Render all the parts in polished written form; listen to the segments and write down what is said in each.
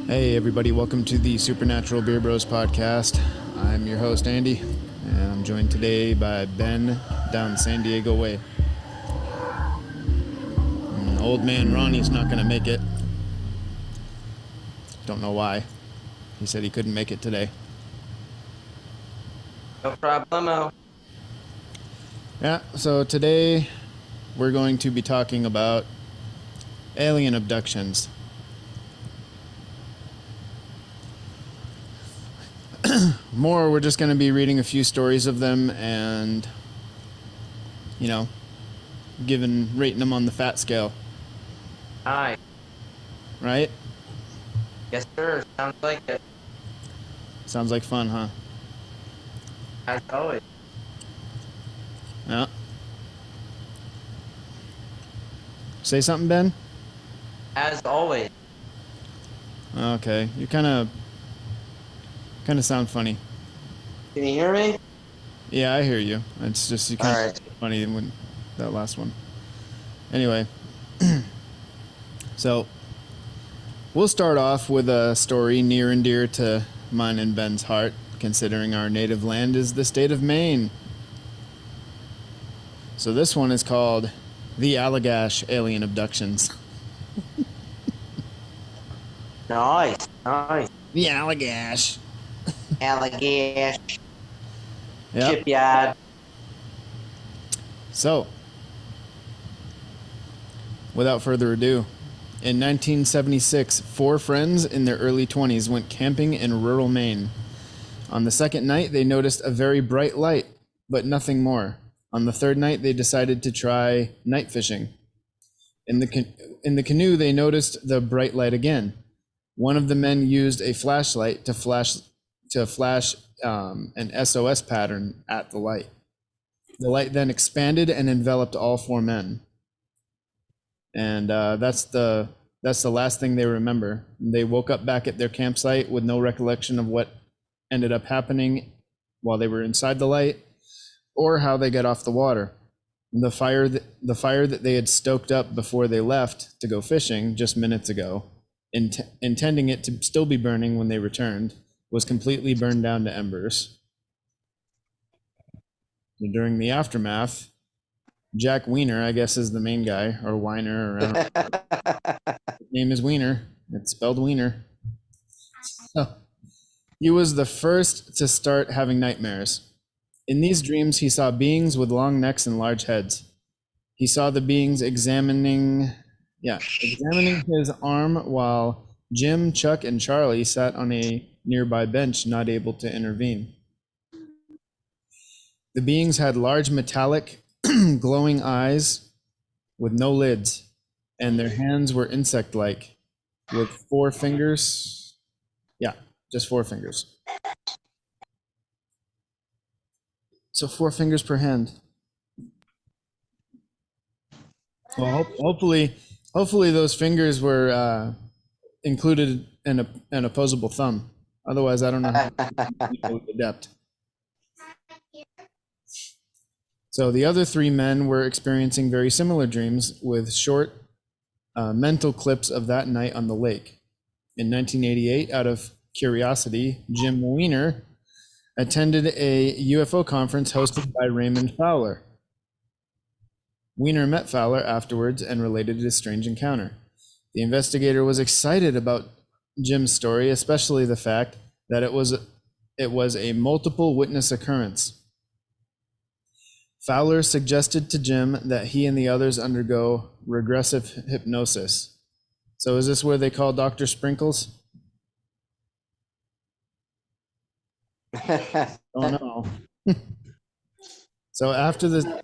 Hey everybody, welcome to the Supernatural Beer Bros podcast. I'm your host Andy, and I'm joined today by Ben down San Diego way. And old man Ronnie's not going to make it. Don't know why. He said he couldn't make it today. No problemo. Yeah, so today we're going to be talking about alien abductions. More, we're just going to be reading a few stories of them and, rating them on the fat scale. Hi. Right? Yes, sir. Sounds like it. Sounds like fun, huh? As always. Yeah. Say something, Ben? As always. Okay. You kind of sound funny. Can you hear me? Yeah, I hear you. It's just you kind of Alright. funny when that last one. Anyway, so we'll start off with a story near and dear to mine and Ben's heart, considering our native land is the state of Maine. So this one is called The Allagash Alien Abductions. Nice. Nice. The Allagash. Alligator. Yep. Shipyard. So, without further ado, in 1976, four friends in their early 20s went camping in rural Maine. On the second night, they noticed a very bright light, but nothing more. On the third night, they decided to try night fishing. In the canoe, they noticed the bright light again. One of the men used a flashlight to flash an SOS pattern at the light. The light then expanded and enveloped all four men. And that's the last thing they remember. They woke up back at their campsite with no recollection of what ended up happening while they were inside the light, or how they got off the water. The fire that they had stoked up before they left to go fishing just minutes ago, intending it to still be burning when they returned, was completely burned down to embers. During the aftermath, Jack Wiener, I guess, is the main guy, or Weiner, or I don't know. His name is Wiener. It's spelled Wiener. So, he was the first to start having nightmares. In these dreams, he saw beings with long necks and large heads. He saw the beings examining his arm while Jim, Chuck, and Charlie sat on a nearby bench, not able to intervene. The beings had large metallic, glowing eyes with no lids, and their hands were insect-like with 4 fingers. Yeah, just 4 fingers. So 4 fingers per hand. Well, hopefully those fingers were included an opposable thumb. Otherwise, I don't know how people would adapt. So the other 3 men were experiencing very similar dreams with short mental clips of that night on the lake. In 1988, out of curiosity, Jim Wiener attended a UFO conference hosted by Raymond Fowler. Wiener met Fowler afterwards and related his strange encounter. The investigator was excited about Jim's story, especially the fact that it was a multiple witness occurrence. Fowler suggested to Jim that he and the others undergo regressive hypnosis. So is this where they call Dr. Sprinkles? Oh no. So after the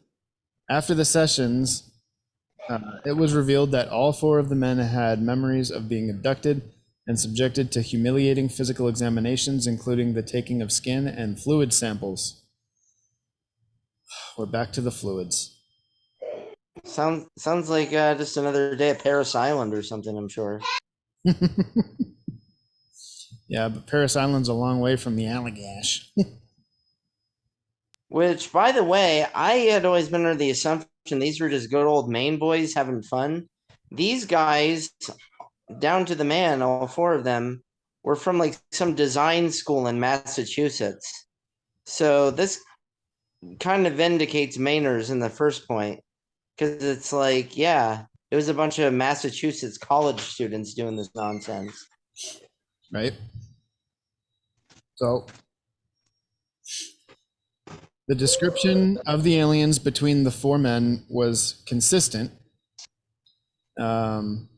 sessions, it was revealed that all 4 of the men had memories of being abducted and subjected to humiliating physical examinations, including the taking of skin and fluid samples. We're back to the fluids. Sounds like just another day at Paris Island or something, I'm sure. Yeah, but Paris Island's a long way from the Allagash. Which, by the way, I had always been under the assumption these were just good old Maine boys having fun. These guys, down to the man, all 4 of them, were from like some design school in Massachusetts. So this kind of vindicates Mainers in the first point, because it's like, yeah, it was a bunch of Massachusetts college students doing this nonsense. right? So the description of the aliens between the four men was consistent. Um,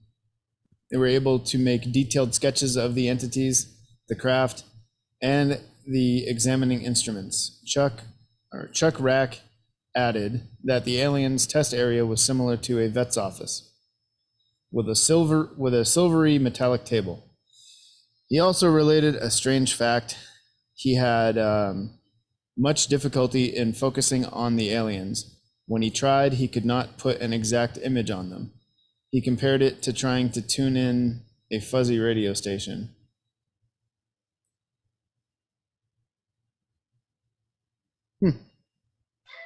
they were able to make detailed sketches of the entities, the craft, and the examining instruments. Chuck Rack added that the aliens' test area was similar to a vet's office with a silvery metallic table. He also related a strange fact. He had much difficulty in focusing on the aliens. When he tried, he could not put an exact image on them. He compared it to trying to tune in a fuzzy radio station.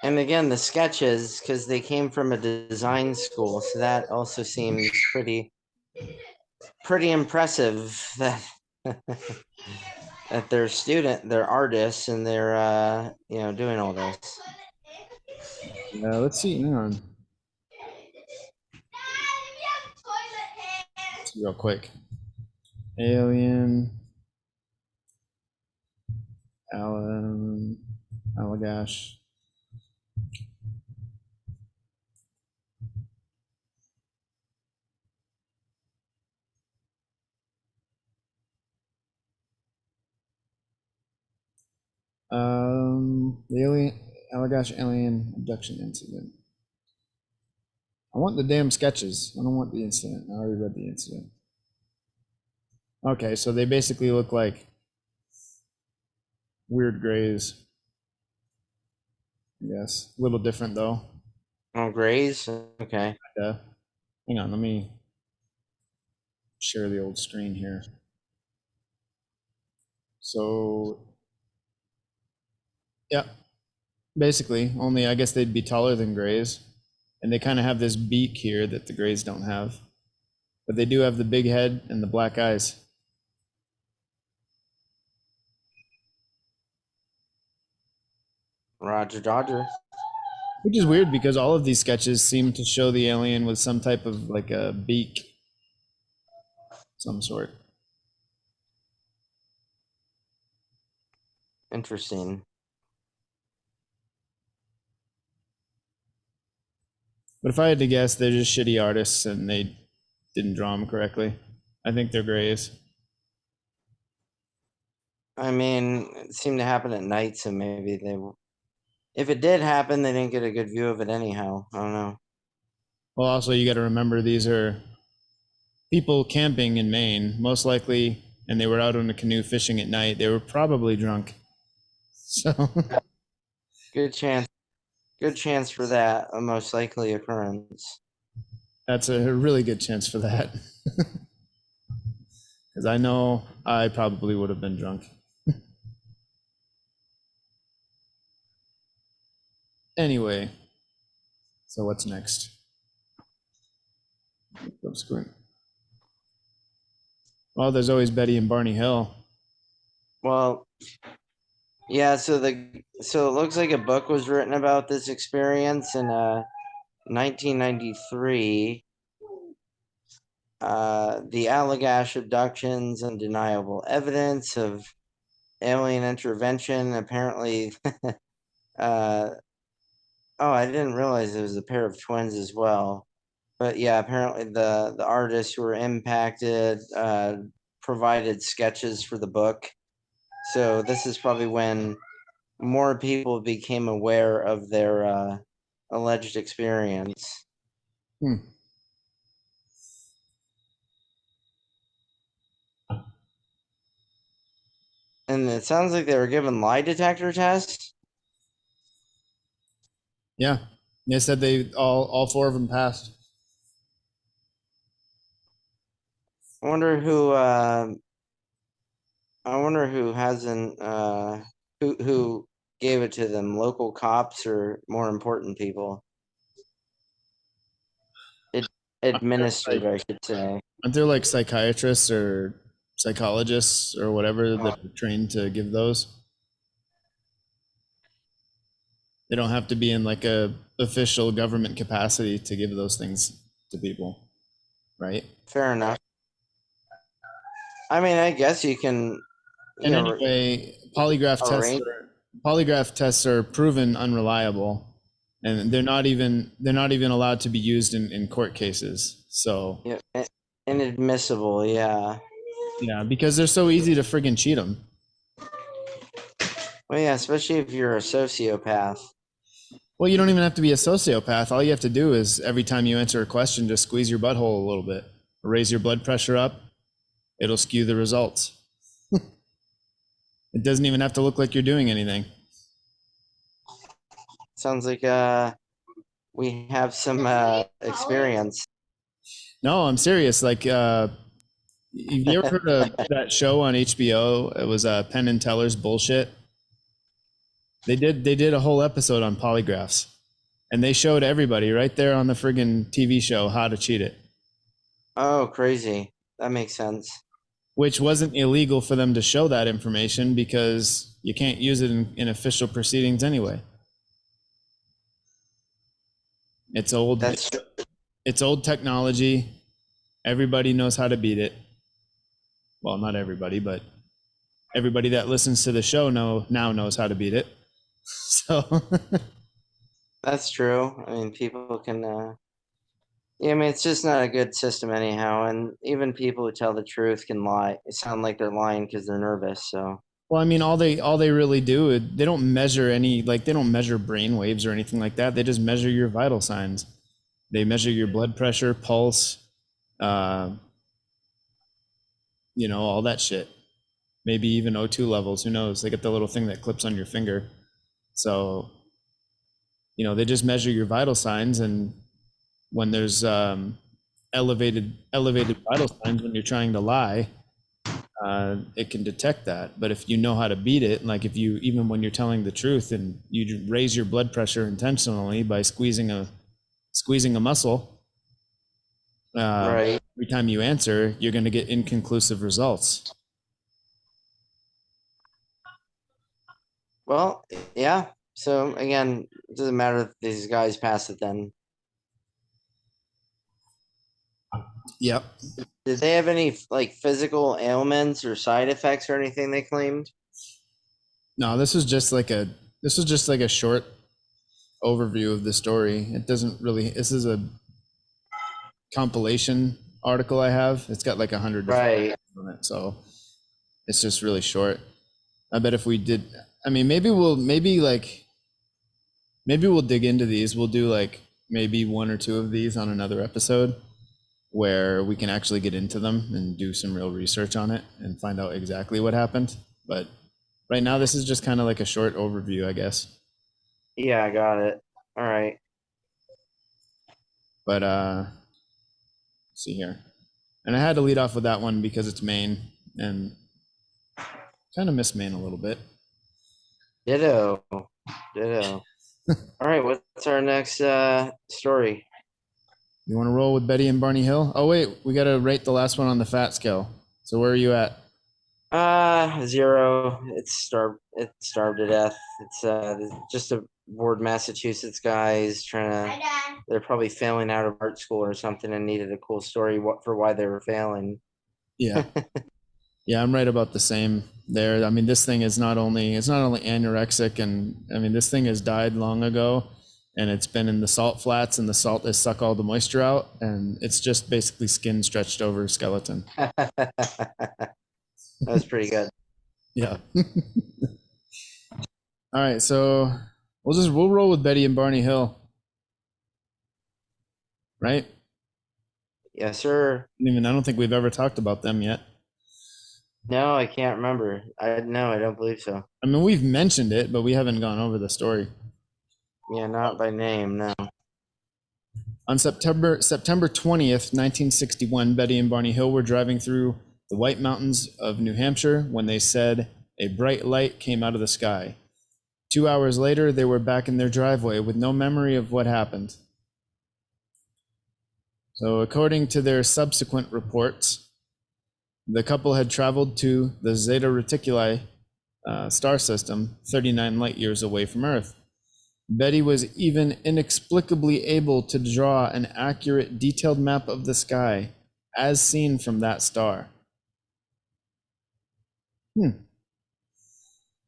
And again, the sketches, because they came from a design school, so that also seems pretty impressive that that they're artists, and they're doing all this. Let's see. Hang on. Let's see real quick. Alien. Allagash. The Allagash alien abduction incident. I want the damn sketches. I don't want the incident. I already read the incident. Okay, so they basically look like weird grays. Yes, a little different though. Oh, grays. Okay. Hang on, let me share the old screen here. So, yeah, basically, only I guess they'd be taller than grays. And they kind of have this beak here that the grays don't have. But they do have the big head and the black eyes. Roger Dodger. Which is weird because all of these sketches seem to show the alien with some type of like a beak, some sort. Interesting. But if I had to guess, they're just shitty artists and they didn't draw them correctly. I think they're grays. I mean, it seemed to happen at night, so maybe if it did happen, they didn't get a good view of it anyhow. I don't know. Well, also, you got to remember these are people camping in Maine, most likely, and they were out on a canoe fishing at night. They were probably drunk. So, Good chance. Good chance for that. A most likely occurrence. that's a really good chance for that. Because I know I probably would have been drunk. Anyway, so what's next? Subsequent. Well, there's always Betty and Barney Hill. Well, yeah. So it looks like a book was written about this experience in 1993. The Allagash abductions, undeniable evidence of alien intervention. Apparently, oh, I didn't realize it was a pair of twins as well. But yeah, apparently the artists who were impacted provided sketches for the book. So this is probably when more people became aware of their alleged experience. Hmm. And it sounds like they were given lie detector tests. Yeah, they said they all four of them passed. I wonder who hasn't who gave it to them, local cops or more important people? It administered, I should say. Aren't there like psychiatrists or psychologists or whatever that are trained to give those. They don't have to be in like a official government capacity to give those things to people, right? Fair enough. I mean, I guess you can, And anyway, arrange. polygraph tests are proven unreliable, and they're not even allowed to be used in court cases. So Yeah, inadmissible. Yeah. yeah, because they're so easy to friggin' cheat them. Well, yeah, especially if you're a sociopath. Well, you don't even have to be a sociopath. All you have to do is every time you answer a question, just squeeze your butthole a little bit, raise your blood pressure up. It'll skew the results. It doesn't even have to look like you're doing anything. Sounds like we have some experience. No, I'm serious. Like, have you ever heard of that show on HBO? It was Penn and Teller's Bullshit. They did a whole episode on polygraphs, and they showed everybody right there on the friggin' TV show how to cheat it, Oh, crazy. That makes sense. which wasn't illegal for them to show that information because you can't use it in official proceedings anyway. It's old. That's It's old technology. Everybody knows how to beat it. Well, not everybody, but everybody that listens to the show now knows how to beat it. So that's true. I mean, people can. Yeah, I mean, it's just not a good system anyhow. And even people who tell the truth can lie. It sound like they're lying because they're nervous. So well, I mean, all they really do, they don't measure any, like they don't measure brain waves or anything like that. They just measure your vital signs. They measure your blood pressure, pulse, uh, all that shit. Maybe even O2 levels. Who knows? They get the little thing that clips on your finger. So, they just measure your vital signs, and when there's elevated vital signs when you're trying to lie, it can detect that. But if you know how to beat it, like if you, even when you're telling the truth and you raise your blood pressure intentionally by squeezing a muscle, right. every time you answer, you're going to get inconclusive results. Well, yeah. So again, it doesn't matter if these guys pass it then. Yep. Did they have any like physical ailments or side effects or anything they claimed? No, this was just like a short overview of the story. It doesn't really. This is a compilation article I have. It's got like 100 different Right. on it, so it's just really short. I bet if we did, I mean, maybe we'll dig into these. We'll do like maybe one or two of these on another episode where we can actually get into them and do some real research on it and find out exactly what happened. But right now, this is just kind of like a short overview, I guess. Yeah, I got it. All right. But let's see here. And I had to lead off with that one because it's Maine and kind of miss Maine a little bit. Ditto. Ditto. All right, what's our next story? You want to roll with Betty and Barney Hill? Oh wait, we got to rate the last one on the fat scale. So where are you at? 0. It's starved to death. It's just a bored Massachusetts guys trying to. They're probably failing out of art school or something and needed a cool story for why they were failing. Yeah. Yeah, I'm right about the same there. I mean, this thing is it's not only anorexic, and I mean, this thing has died long ago, and it's been in the salt flats, and the salt has sucked all the moisture out, and it's just basically skin stretched over a skeleton. That's pretty good. Yeah. All right, so we'll roll with Betty and Barney Hill, right? Yes, sir. I don't think we've ever talked about them yet. No, I can't remember. No, I don't believe so. I mean, we've mentioned it, but we haven't gone over the story. Yeah, not by name. No. On September 20th, 1961, Betty and Barney Hill were driving through the White Mountains of New Hampshire when they said a bright light came out of the sky. 2 hours later, they were back in their driveway with no memory of what happened. So according to their subsequent reports, The couple had traveled to the Zeta Reticuli star system, 39 light years away from Earth. Betty was even inexplicably able to draw an accurate, detailed map of the sky as seen from that star.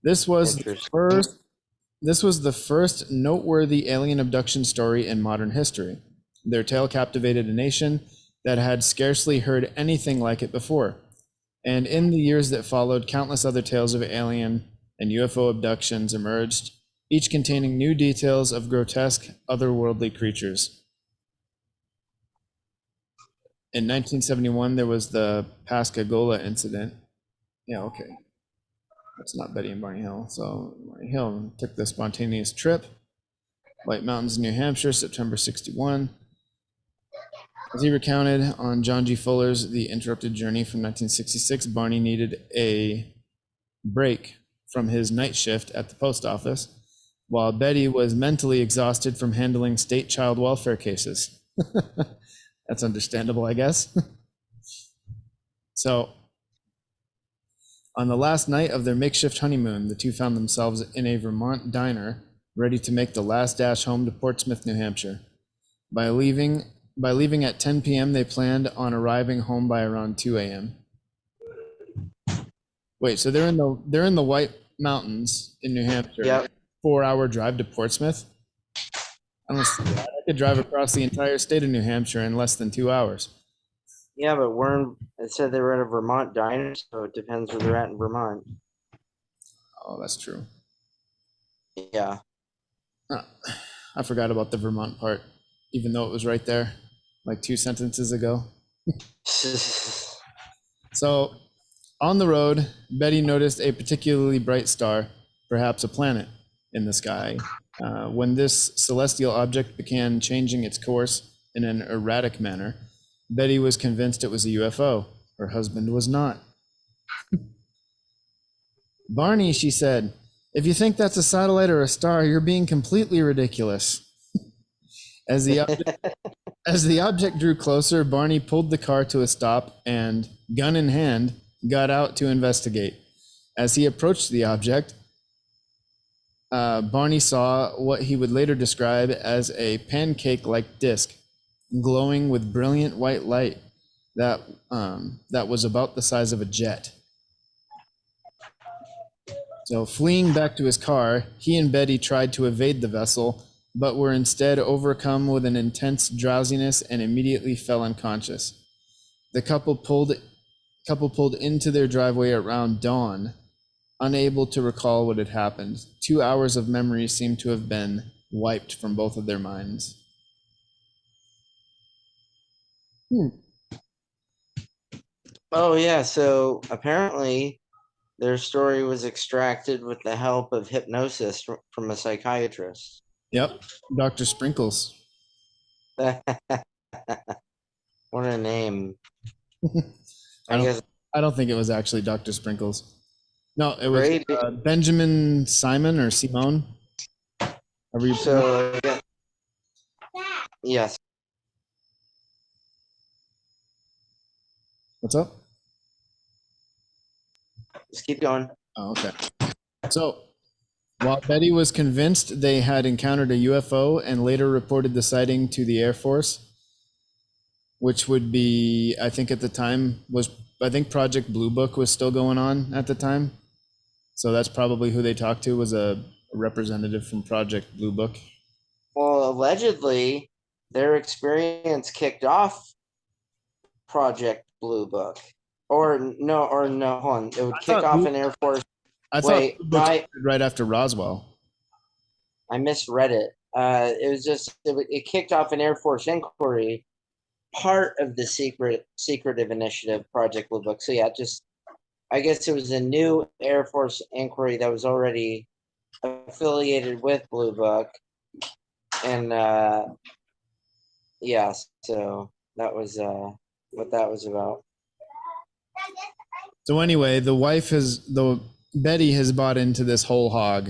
This was the first noteworthy alien abduction story in modern history. Their tale captivated a nation that had scarcely heard anything like it before. And in the years that followed, countless other tales of alien and UFO abductions emerged, each containing new details of grotesque, otherworldly creatures. In 1971, there was the Pascagoula incident. Yeah, okay. That's not Betty and Barney Hill. So Barney Hill took the spontaneous trip. White Mountains, New Hampshire, September 61. As he recounted on John G. Fuller's The Interrupted Journey from 1966, Barney needed a break from his night shift at the post office, while Betty was mentally exhausted from handling state child welfare cases. That's understandable, I guess. So, on the last night of their makeshift honeymoon, the two found themselves in a Vermont diner, ready to make the last dash home to Portsmouth, New Hampshire. By leaving at 10 p.m., they planned on arriving home by around 2 a.m. Wait, so they're in the White Mountains in New Hampshire. Yep. 4-hour drive to Portsmouth. I don't see that. I could drive across the entire state of New Hampshire in less than 2 hours. Yeah, but it said they were at a Vermont diner, so it depends where they're at in Vermont. Oh, that's true. Yeah. I forgot about the Vermont part, even though it was right there, like 2 sentences ago. So, on the road, Betty noticed a particularly bright star, perhaps a planet, in the sky. When this celestial object began changing its course in an erratic manner, Betty was convinced it was a UFO. Her husband was not. Barney, she said, if you think that's a satellite or a star, you're being completely ridiculous. As the object drew closer, Barney pulled the car to a stop and, gun in hand, got out to investigate. As he approached the object, Barney saw what he would later describe as a pancake-like disc, glowing with brilliant white light that was about the size of a jet. So, fleeing back to his car, he and Betty tried to evade the vessel, but were instead overcome with an intense drowsiness and immediately fell unconscious. The couple pulled into their driveway around dawn, unable to recall what had happened. 2 hours of memory seemed to have been wiped from both of their minds. Oh, yeah. So apparently their story was extracted with the help of hypnosis from a psychiatrist. Yep, Dr. Sprinkles. What a name. I don't think it was actually Dr. Sprinkles. No, it was Benjamin Simon or Simone. So, yes. What's up? Just keep going. Oh, okay. So, while Betty was convinced they had encountered a UFO and later reported the sighting to the Air Force, which would be, I think at the time, Project Blue Book was still going on at the time. So that's probably who they talked to, was a representative from Project Blue Book. Well, allegedly, their experience kicked off Project Blue Book. Or no, hold on. It would kick off an Air Force. I thought right after Roswell. I misread it. It was just, it kicked off an Air Force inquiry, part of the secretive initiative, Project Blue Book. So yeah, I guess it was a new Air Force inquiry that was already affiliated with Blue Book. And yeah, so that was what that was about. So anyway, Betty has bought into this whole hog,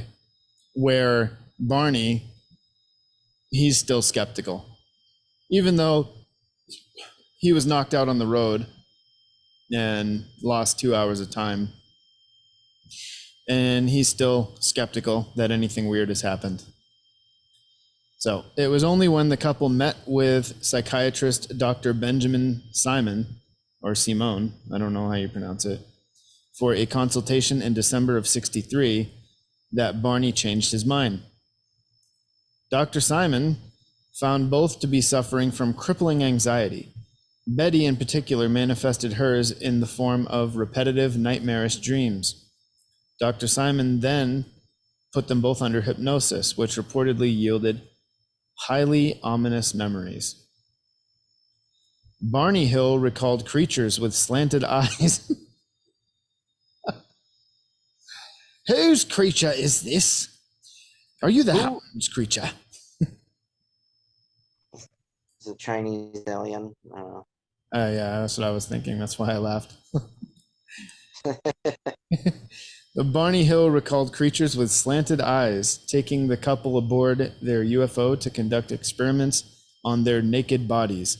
where Barney, he's still skeptical. Even though he was knocked out on the road, and lost 2 hours of time. And he's still skeptical that anything weird has happened. So it was only when the couple met with psychiatrist Dr. Benjamin Simon, or Simone, I don't know how you pronounce it, for a consultation in December of '63 that Barney changed his mind. Dr. Simon found both to be suffering from crippling anxiety. Betty, in particular, manifested hers in the form of repetitive, nightmarish dreams. Dr. Simon then put them both under hypnosis, which reportedly yielded highly ominous memories. Barney Hill recalled creatures with slanted eyes. Whose creature is this? Are you the Howland's creature? It's a Chinese alien. I don't know. Yeah, that's what I was thinking. That's why I laughed. The Barney Hill recalled creatures with slanted eyes, taking the couple aboard their UFO to conduct experiments on their naked bodies.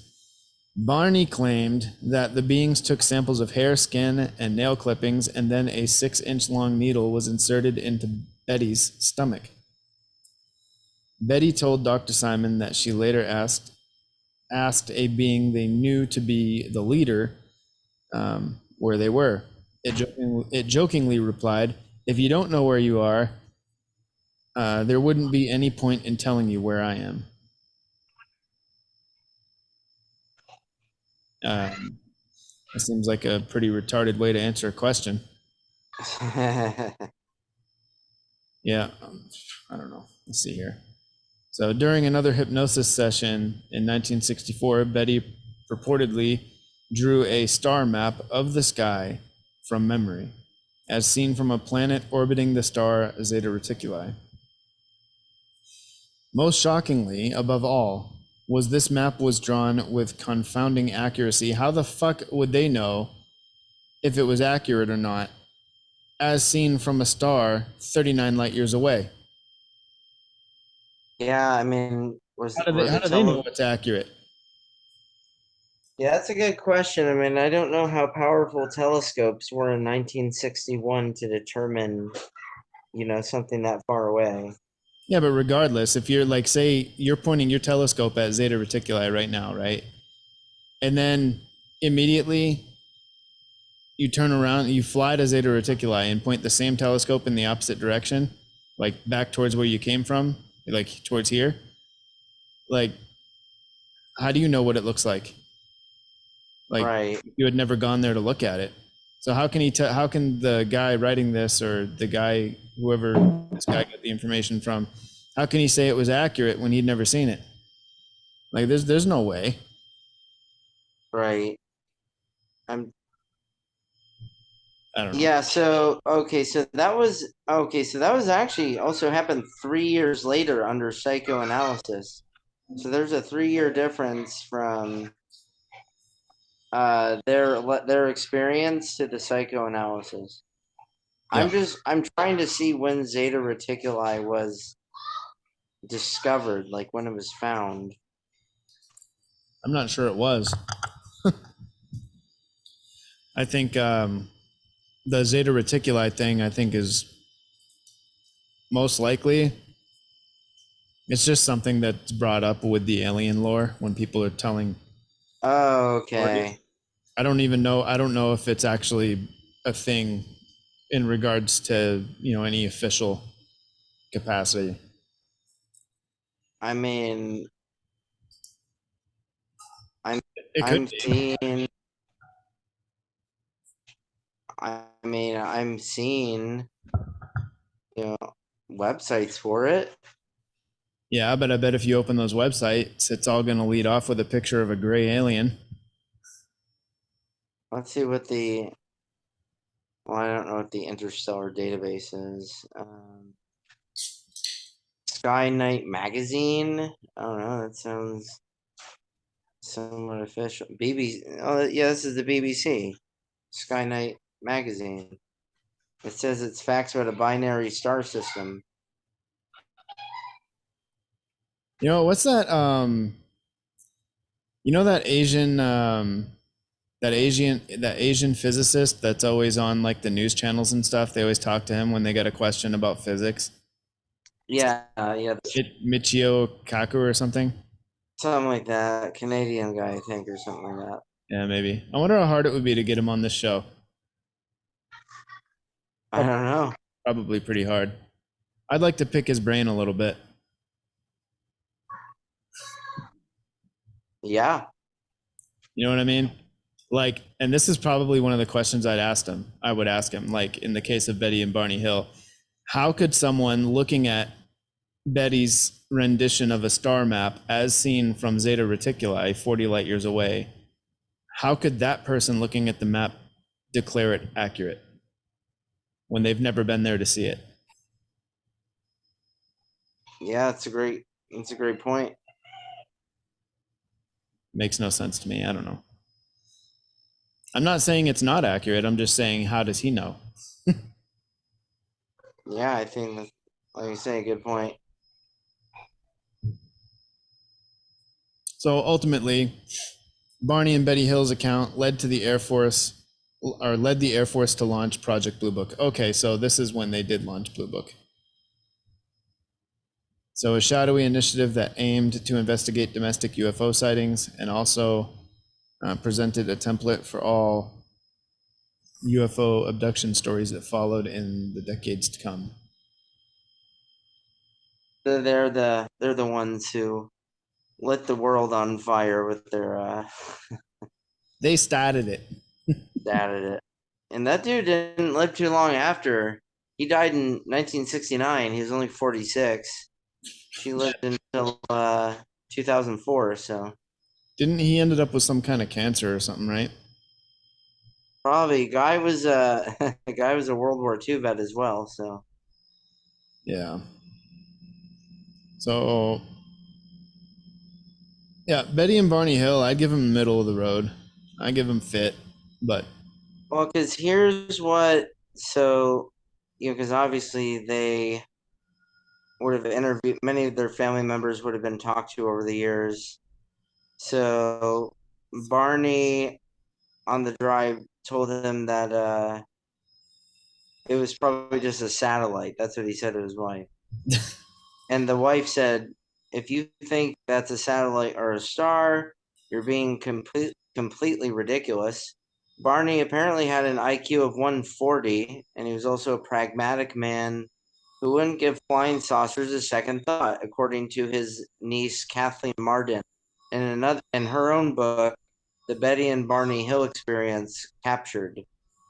Barney claimed that the beings took samples of hair, skin, and nail clippings, and then a 6-inch long needle was inserted into Betty's stomach. Betty told Dr. Simon that she later asked a being they knew to be the leader where they were. It jokingly replied, "If you don't know where you are, there wouldn't be any point in telling you where I am." That seems like a pretty retarded way to answer a question. Yeah, I don't know. Let's see here. So during another hypnosis session in 1964, Betty purportedly drew a star map of the sky from memory, as seen from a planet orbiting the star Zeta Reticuli. Most shockingly, above all, was this map was drawn with confounding accuracy. How the fuck would they know if it was accurate or not, as seen from a star 39 light years away? Yeah, I mean, How do they know it's accurate? Yeah, that's a good question. I mean, I don't know how powerful telescopes were in 1961 to determine, something that far away. Yeah, but regardless, if you're like, say, you're pointing your telescope at Zeta Reticuli right now, right? And then immediately you turn around, you fly to Zeta Reticuli and point the same telescope in the opposite direction, like back towards where you came from, like towards here. Like, how do you know what it looks like? Like, Right. you had never gone there to look at it. So how can how can the guy writing this, or the guy, whoever this guy got the information from, how can he say it was accurate when he'd never seen it? Like, there's no way. Right. I'm I don't know. Yeah, so that was actually also happened 3 years later under psychoanalysis. So there's a 3-year difference from their experience to the psychoanalysis. Yeah, I'm trying to see when Zeta Reticuli was discovered, like when it was found. I'm not sure it was. I think the Zeta Reticuli thing, I think, is most likely, it's just something that's brought up with the alien lore when people are telling Oh, stories. okay. I don't even know. I don't know if it's actually a thing in regards to, any official capacity. I mean, I'm It could I'm be. seeing I'm seeing, you know, websites for it. Yeah, but I bet if you open those websites, it's all going to lead off with a picture of a gray alien. Let's see what I don't know what the interstellar database is. Sky Night Magazine. I don't know. That sounds somewhat official. BBC. Oh, yeah, this is the BBC. Sky Night Magazine. It says it's facts about a binary star system. What's that? That Asian That Asian physicist that's always on like the news channels and stuff. They always talk to him when they got a question about physics. Yeah, yeah, Michio Kaku or something. something like that. Canadian guy, I think, or something like that. Yeah, maybe. I wonder how hard it would be to get him on this show. I don't know. Probably pretty hard. I'd like to pick his brain a little bit. Yeah, You know what I mean? Like, and this is probably one of the questions I would ask him, like in the case of Betty and Barney Hill. How could someone looking at Betty's rendition of a star map as seen from Zeta Reticuli 40 light years away, how could that person looking at the map declare it accurate when they've never been there to see it? yeah, it's a great point. Makes no sense to me. I don't know. I'm not saying it's not accurate. I'm just saying, how does he know? Yeah, I think that's, like you say, a good point. So ultimately, Barney and Betty Hill's account led the Air Force to launch Project Blue Book. Okay, so this is when they did launch Blue Book. So a shadowy initiative that aimed to investigate domestic UFO sightings and also presented a template for all UFO abduction stories that followed in the decades to come. They're the ones who lit the world on fire with their They started it. added it. And that dude didn't live too long after. He died in 1969. He was only 46. She lived until 2004. So Didn't he ended up with some kind of cancer or something, right? probably guy was a guy was a World War II vet as well. So Yeah. So yeah, Betty and Barney Hill, I'd give them middle of the road. I give them fit, but well, because here's what so because obviously they would have interviewed many of their family members would have been talked to over the years. So Barney on the drive told him that it was probably just a satellite. That's what he said to his wife. And the wife said, if you think that's a satellite or a star, you're being completely ridiculous. Barney apparently had an IQ of 140, and he was also a pragmatic man who wouldn't give flying saucers a second thought, according to his niece Kathleen Marden. In her own book, The Betty and Barney Hill Experience Captured.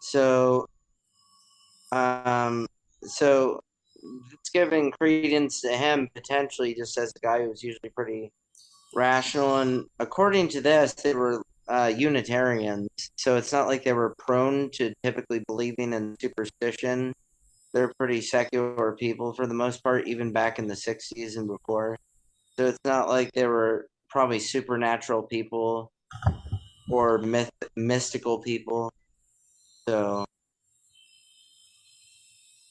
So um, so it's giving credence to him potentially just as a guy who's usually pretty rational. And according to this, they were Unitarians. So it's not like they were prone to typically believing in superstition. They're pretty secular people for the most part, even back in the 60s and before. So it's not like they were probably supernatural people or mystical people. So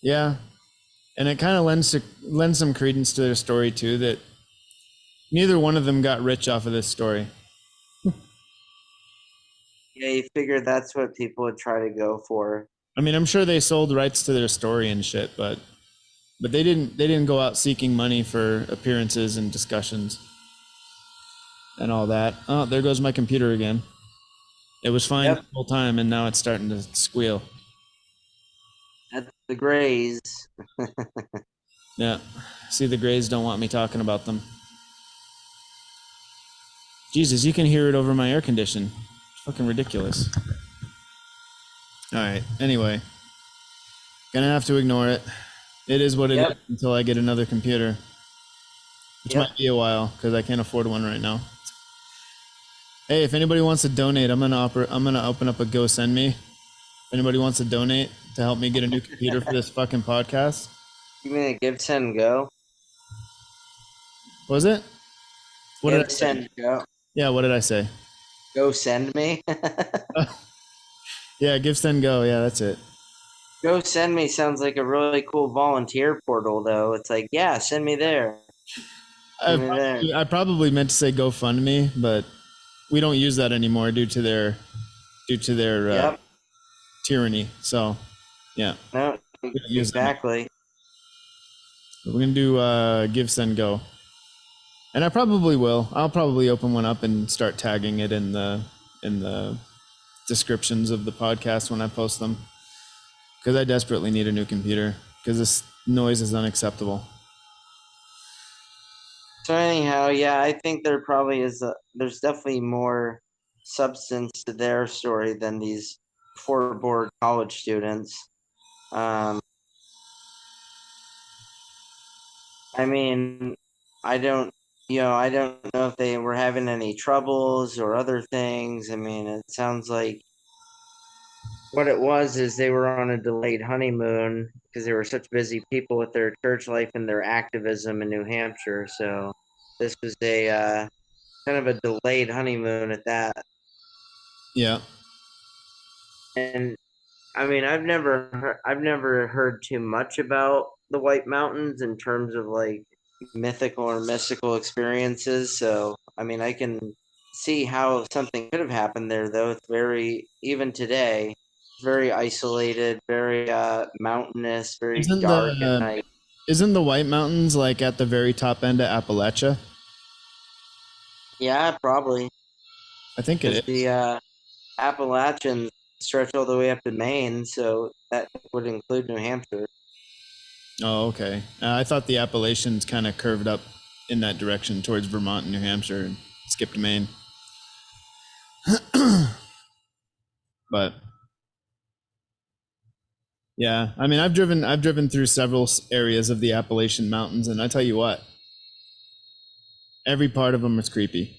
yeah. And it kind of lends some credence to their story too, that neither one of them got rich off of this story. yeah, you figure that's what people would try to go for. I mean, I'm sure they sold rights to their story and shit, but they didn't go out seeking money for appearances and discussions and all that. Oh, there goes my computer again. It was fine Yep, the whole time, and now it's starting to squeal. that's the Grays. Yeah. See, the Grays don't want me talking about them. Jesus, you can hear it over my air condition. It's fucking ridiculous. All right. Anyway, gonna have to ignore it. It is what it Yep. is until I get another computer, which Yep. might be a while because I can't afford one right now. Hey, if anybody wants to donate, I'm gonna open up a GoSendMe. If anybody wants to donate to help me get a new computer for this fucking podcast, You mean a give send go? what was it? What did I Give say? send go. Yeah, what did I say? Go send me. Yeah, give, send, go. Yeah, that's it. Go send me sounds like a really cool volunteer portal though. It's like, yeah, send me there. I Send me there. probably, I probably meant to say GoFundMe, but we don't use that anymore due due to their Yep. tyranny. So, yeah, No, we don't use them. exactly. We're gonna do give, send, go, and I probably will. I'll probably open one up and start tagging it in the descriptions of the podcast when I post them, because I desperately need a new computer because this noise is unacceptable. So anyhow, yeah, I think there probably is there's definitely more substance to their story than these poor bored college students. Um, I mean, I don't, I don't know if they were having any troubles or other things. I mean, it sounds like what it was is they were on a delayed honeymoon because they were such busy people with their church life and their activism in New Hampshire. So this was a kind of a delayed honeymoon at that. Yeah. And I mean, I've never heard too much about the White Mountains in terms of like mythical or mystical experiences. So, I mean, I can see how something could have happened there, though. It's very, even today, it's very isolated, very mountainous, very Isn't dark at the night. isn't the White Mountains like at the very top end of Appalachia? Yeah, probably I think it because is. the Appalachians stretch all the way up to Maine, so that would include New Hampshire. Oh, okay. I thought the Appalachians kind of curved up in that direction towards Vermont and New Hampshire and skipped Maine. But yeah, I mean, I've driven through several areas of the Appalachian Mountains, and I tell you what, every part of them is creepy.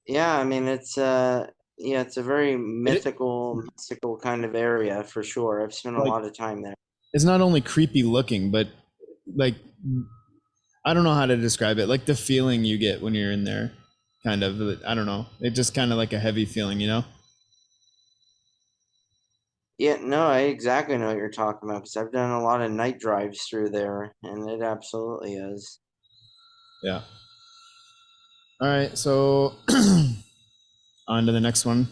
Yeah, I mean it's a very It mystical kind of area for sure. I've spent a like lot of time there. it's not only creepy looking, but like I don't know how to describe it. Like the feeling you get when you're in there, kind of. I don't know. It just kind of like a heavy feeling, you know? Yeah, no, I exactly know what you're talking about because I've done a lot of night drives through there, and it absolutely is. Yeah. All right, so on to the next one.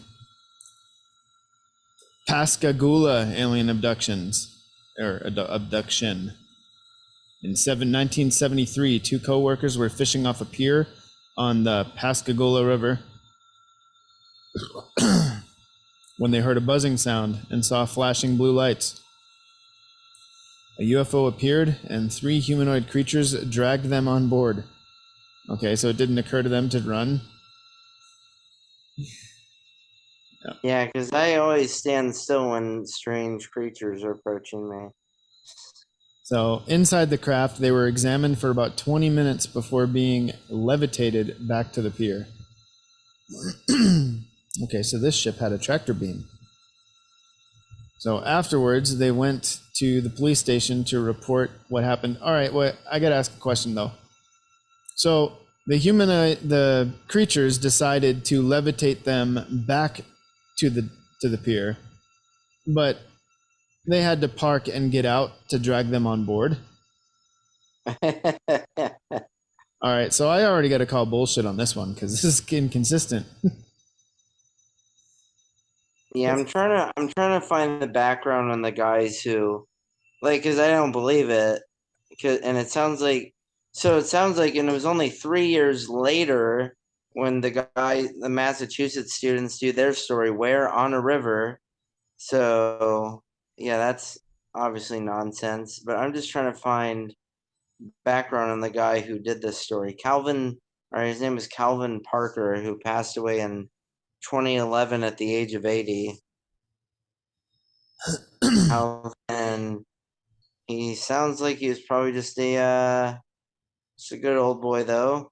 Pascagoula alien abductions, or abduction. In 1973, two co-workers were fishing off a pier on the Pascagoula River when they heard a buzzing sound and saw flashing blue lights. A UFO appeared and three humanoid creatures dragged them on board. Okay, so it didn't occur to them to run. Yeah, because I always stand still when strange creatures are approaching me. So inside the craft, they were examined for about 20 minutes before being levitated back to the pier. Okay, so this ship had a tractor beam. So afterwards, they went to the police station to report what happened. All right, well, I gotta ask a question though. So the creatures decided to levitate them back to the pier, but they had to park and get out to drag them on board. All right, so I already got to call bullshit on this one because this is inconsistent. Yeah, I'm trying to find the background on the guys who like because I don't believe it. And it sounds like it sounds like and it was only 3 years later when the Massachusetts students do their story where on a river. So yeah, that's obviously nonsense. But I'm just trying to find background on the guy who did this story. Calvin, or his name is Calvin Parker, who passed away in 2011 at the age of 80. And he sounds like he was probably just a good old boy though.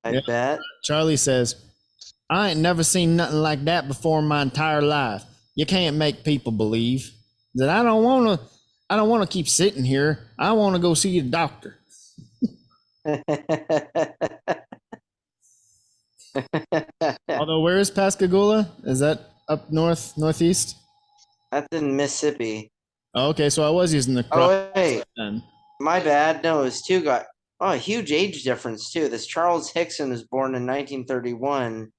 I Yeah. bet. Charlie says, I ain't never seen nothing like that before in my entire life. You can't make people believe that I don't want to keep sitting here. I want to go see a doctor. Although, where is Pascagoula? Is that up north, northeast? That's in Mississippi. Oh, okay, so I was using the crop Oh wait, then. my bad. No, it was two guys. Oh, a huge age difference too. This Charles Hickson was born in 1931,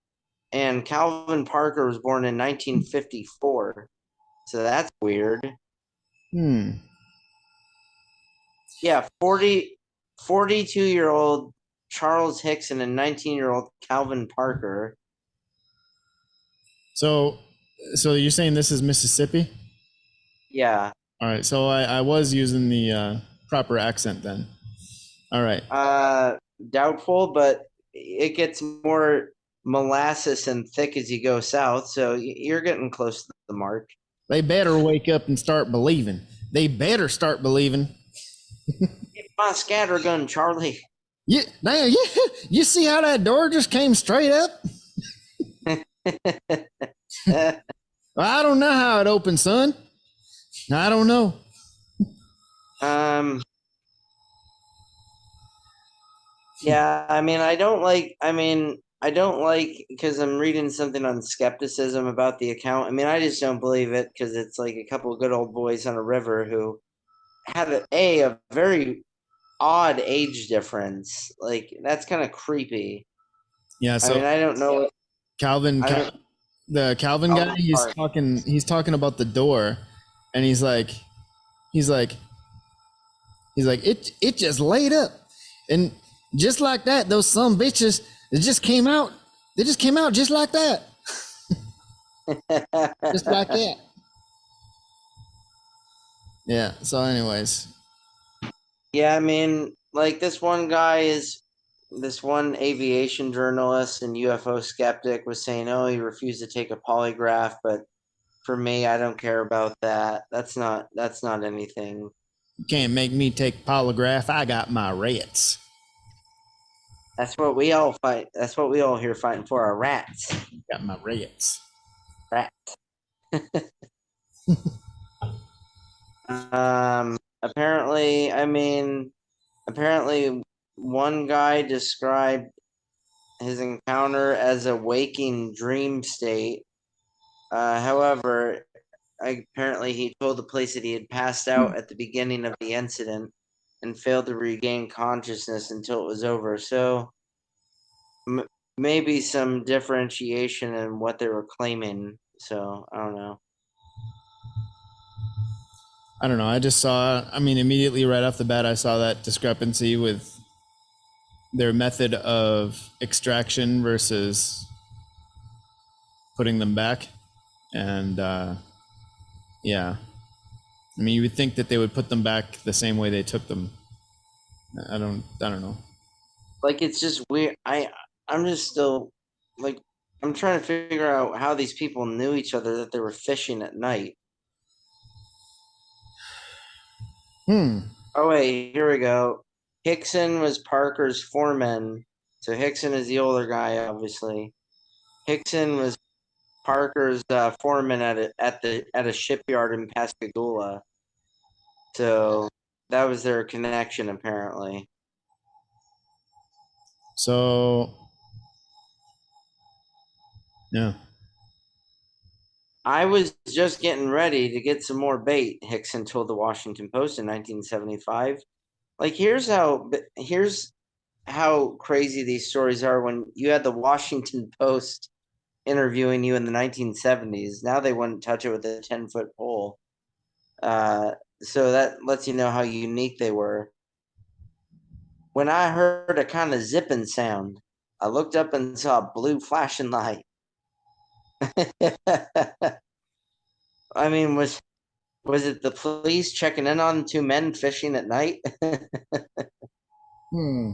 and Calvin Parker was born in 1954. So that's weird. Hmm. Yeah, 42-year-old Charles Hickson and 19-year-old Calvin Parker. So, so you're saying this is Mississippi? Yeah. All right. So I was using the proper accent then. All right. Doubtful, but it gets more molasses and thick as you go south, so you're getting close to the mark. They better wake up and start believing. They better start believing. Get my scatter gun, Charlie. Yeah, now, yeah. You see how that door just came straight up? Well, I don't know how it opened, son. I don't know. um, yeah, I don't like because I'm reading something on skepticism about the account. I mean, I just don't believe it because it's like a couple of good old boys on a river who had a very odd age difference. Like that's kind of creepy. Yeah. I mean, So I don't know. Calvin, I don't. the Calvin guy, Calvin he's Park. talking. He's talking about the door, and he's like, it just laid up, and just like that, those some bitches, it just came out. They just came out just like that, just like that. Yeah. So, anyways, Yeah, I mean, like this one aviation journalist and UFO skeptic was saying, oh, he refused to take a polygraph, but for me, I don't care about that. That's not anything. you can't make me take polygraph. I got my rats. That's what we all fight. That's what we all here fighting for, our rats. Got my rats. Rat. Apparently, apparently one guy described his encounter as a waking dream state. However, apparently he told the police that he had passed out at the beginning of the incident and failed to regain consciousness until it was over. So m- maybe some differentiation in what they were claiming. So I don't know. I don't know. I just saw. I mean, immediately right off the bat, I saw that discrepancy with their method of extraction versus putting them back, and yeah. I mean, you would think that they would put them back the same way they took them. I don't know. Like it's just weird. I'm just still like I'm trying to figure out how these people knew each other that they were fishing at night. Hmm. Oh wait, here we go. Hickson was Parker's foreman. So Hickson is the older guy, obviously. Hickson was Parker's foreman at a shipyard in Pascagoula. So that was their connection, apparently. So yeah. I was just getting ready to get some more bait, Hickson told the Washington Post in 1975. Like here's how crazy these stories are when you had the Washington Post interviewing you in the 1970s. Now they wouldn't touch it with a 10-foot pole. Uh, so that lets you know how unique they were. When I heard a kind of zipping sound, I looked up and saw a blue flashing light. I mean, was it the police checking in on two men fishing at night? Hmm.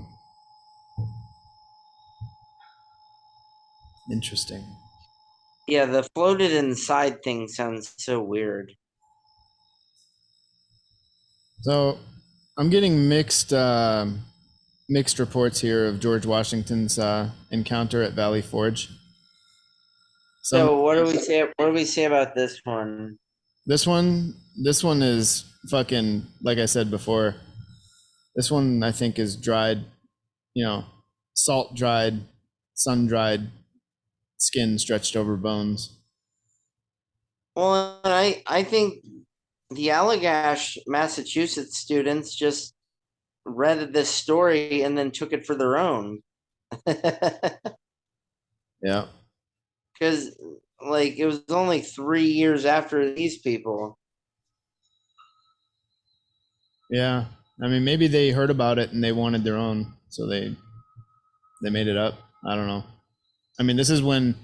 Interesting. Yeah, the floated inside thing sounds so weird. So I'm getting mixed reports here of George Washington's encounter at Valley Forge. Some So what do we say? What do we say about this one? this one is fucking, like I said before. This one I think is dried, you know, salt dried, sun dried, skin stretched over bones. Well, I think the Allagash, Massachusetts students just read this story and then took it for their own. Yeah. Because like it was only 3 years after these people. Yeah. I mean, maybe they heard about it and they wanted their own, so they made it up. I don't know. I mean, this is when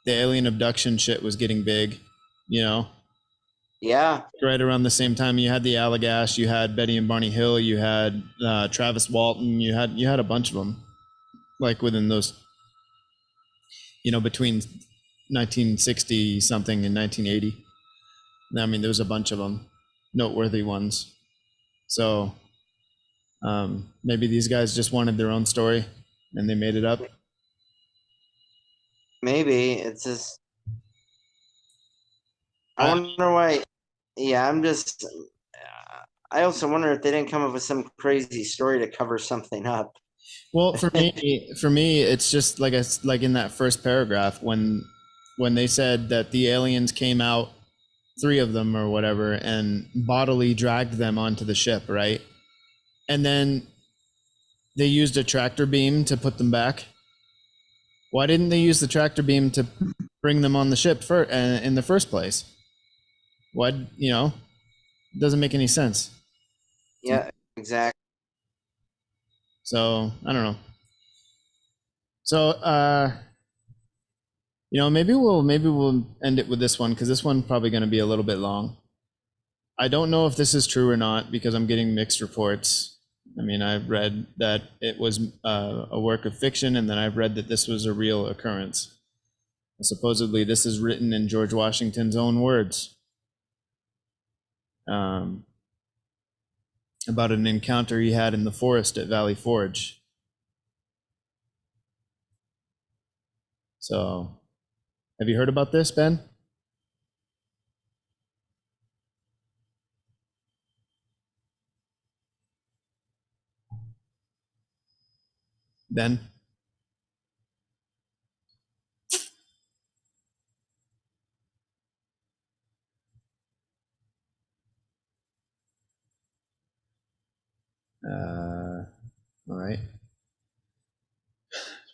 the alien abduction shit was getting big, you know. Yeah, Right around the same time, you had the Allagash, you had Betty and Barney Hill, you had Travis Walton, you had a bunch of them, like within those, between 1960 something and 1980. I mean, there was a bunch of them, noteworthy ones. So maybe these guys just wanted their own story and they made it up. maybe it's just. I I, wonder why. Yeah, I'm just. I also wonder if they didn't come up with some crazy story to cover something up. well, for me, it's just like in that first paragraph when they said that the aliens came out, three of them or whatever, and bodily dragged them onto the ship, right? And then they used a tractor beam to put them back. Why didn't they use the tractor beam to bring them on the ship in the first place? What, it doesn't make any sense. Yeah, exactly. So I don't know. So maybe we'll end it with this one because this one's probably going to be a little bit long. I don't know if this is true or not because I'm getting mixed reports. I mean, I've read that it was a work of fiction, and then I've read that this was a real occurrence. And supposedly, this is written in George Washington's own words um, about an encounter he had in the forest at Valley Forge. So, have you heard about this, Ben? Ben? All right.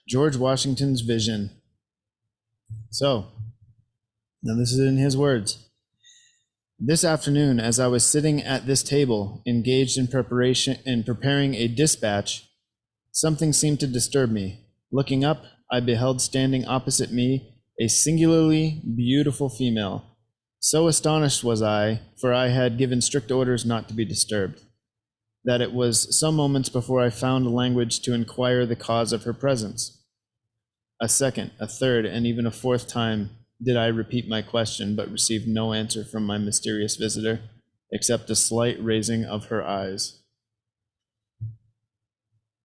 George Washington's vision. So, now this is in his words. This afternoon, as I was sitting at this table, engaged in preparing a dispatch, something seemed to disturb me. Looking up, I beheld standing opposite me a singularly beautiful female. So astonished was I, for I had given strict orders not to be disturbed, that it was some moments before I found language to inquire the cause of her presence. A second, a third, and even a fourth time did I repeat my question, but received no answer from my mysterious visitor, except a slight raising of her eyes.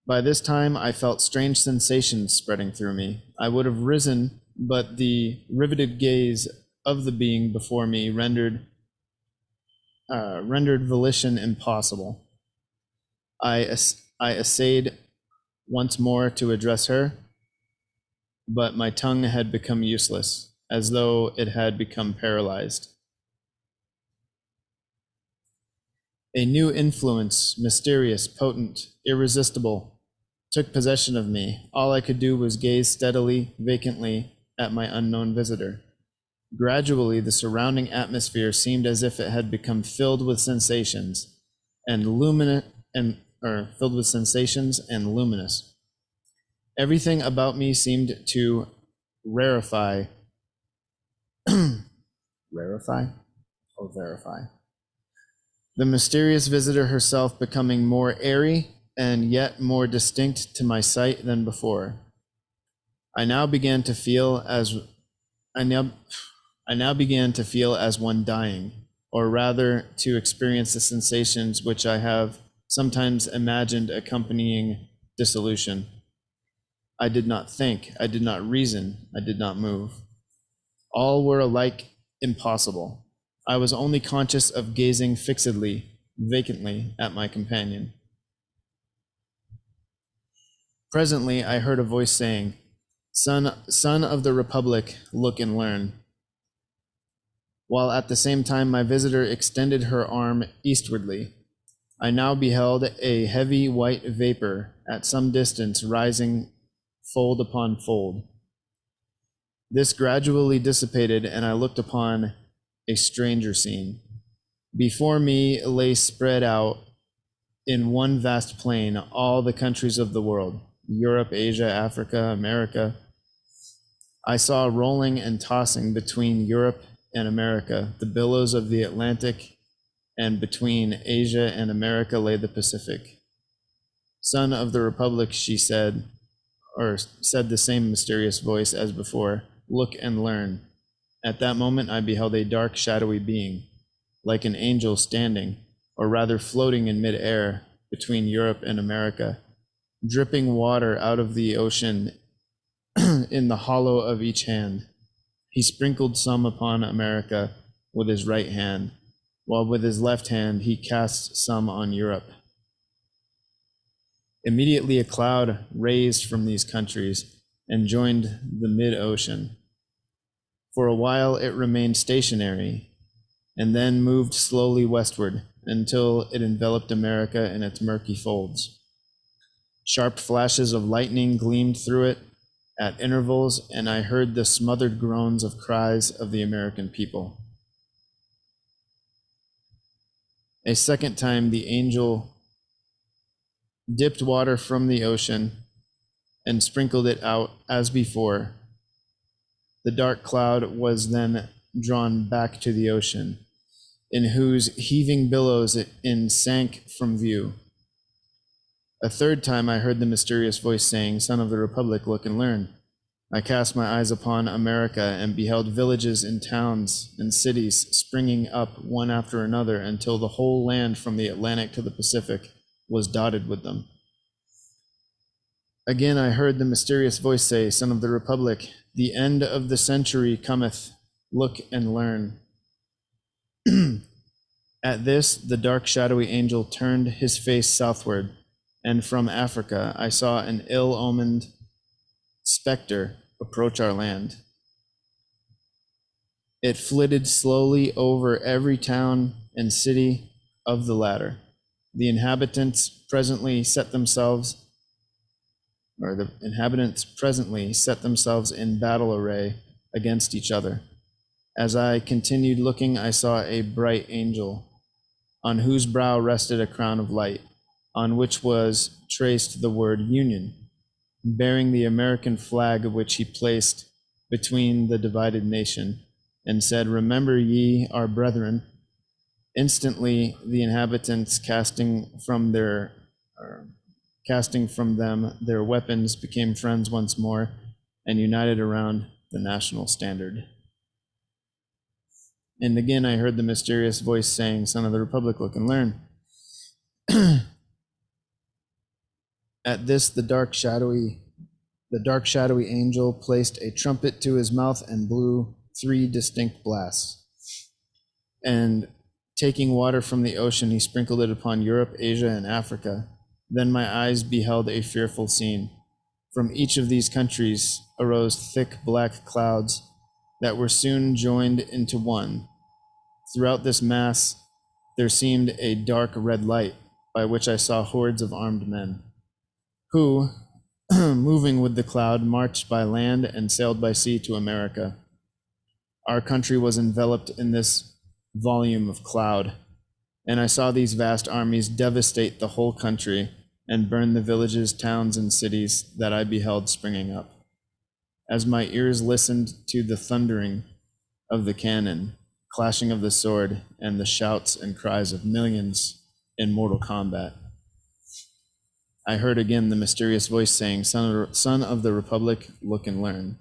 By this time, I felt strange sensations spreading through me. I would have risen, but the riveted gaze of the being before me rendered volition impossible. I essayed once more to address her, but my tongue had become useless, as though it had become paralyzed. A new influence, mysterious, potent, irresistible, took possession of me. All I could do was gaze steadily, vacantly at my unknown visitor. Gradually, the surrounding atmosphere seemed as if it had become filled with sensations and luminous. Everything about me seemed to rarefy, rarefy, or verify. The mysterious visitor herself becoming more airy and yet more distinct to my sight than before. I now began to feel as I now began to feel as one dying, or rather to experience the sensations which I have sometimes imagined accompanying dissolution. I did not think, I did not reason, I did not move. All were alike impossible. I was only conscious of gazing fixedly, vacantly at my companion. Presently, I heard a voice saying, Son of the Republic, look and learn. While at the same time my visitor extended her arm eastwardly. I now beheld a heavy white vapor at some distance rising fold upon fold. This gradually dissipated, and I looked upon a stranger scene. Before me lay spread out in one vast plain all the countries of the world, Europe, Asia, Africa, America. I saw rolling and tossing between Europe and America the billows of the Atlantic, and between Asia and America lay the Pacific. Son of the Republic, she said, or said the same mysterious voice as before, look and learn. At that moment I beheld a dark, shadowy being, like an angel standing, or rather floating in mid-air between Europe and America, dripping water out of the ocean in the hollow of each hand. He sprinkled some upon America with his right hand, while with his left hand he cast some on Europe. Immediately a cloud raised from these countries and joined the mid-ocean. For a while it remained stationary, and then moved slowly westward until it enveloped America in its murky folds. Sharp flashes of lightning gleamed through it at intervals, and I heard the smothered groans of cries of the American people. A second time the angel dipped water from the ocean and sprinkled it out as before. The dark cloud was then drawn back to the ocean, in whose heaving billows it sank from view. A third time I heard the mysterious voice saying, Son of the Republic, look and learn. I cast my eyes upon America and beheld villages and towns and cities springing up one after another until the whole land from the Atlantic to the Pacific was dotted with them. Again I heard the mysterious voice say, Son of the Republic, the end of the century cometh, look and learn. At this, the dark shadowy angel turned his face southward, and from Africa I saw an ill-omened specter approach our land. It flitted slowly over every town and city of the latter. The inhabitants presently set themselves in battle array against each other. As I continued looking, I saw a bright angel, on whose brow rested a crown of light, on which was traced the word Union, bearing the American flag, which he placed between the divided nation, and said, Remember ye our brethren. Instantly the inhabitants, casting from them their weapons, became friends once more and united around the national standard. And again I heard the mysterious voice saying, Son of the Republic, look and learn. At this, the dark shadowy angel placed a trumpet to his mouth and blew 3 distinct blasts. And taking water from the ocean, he sprinkled it upon Europe, Asia, and Africa. Then my eyes beheld a fearful scene. From each of these countries arose thick black clouds that were soon joined into one. Throughout this mass, there seemed a dark red light, by which I saw hordes of armed men, who, moving with the cloud, marched by land and sailed by sea to America. Our country was enveloped in this volume of cloud, and I saw these vast armies devastate the whole country and burn the villages, towns, and cities that I beheld springing up. As my ears listened to the thundering of the cannon, clashing of the sword, and the shouts and cries of millions in mortal combat, I heard again the mysterious voice saying, Son of the Republic, look and learn.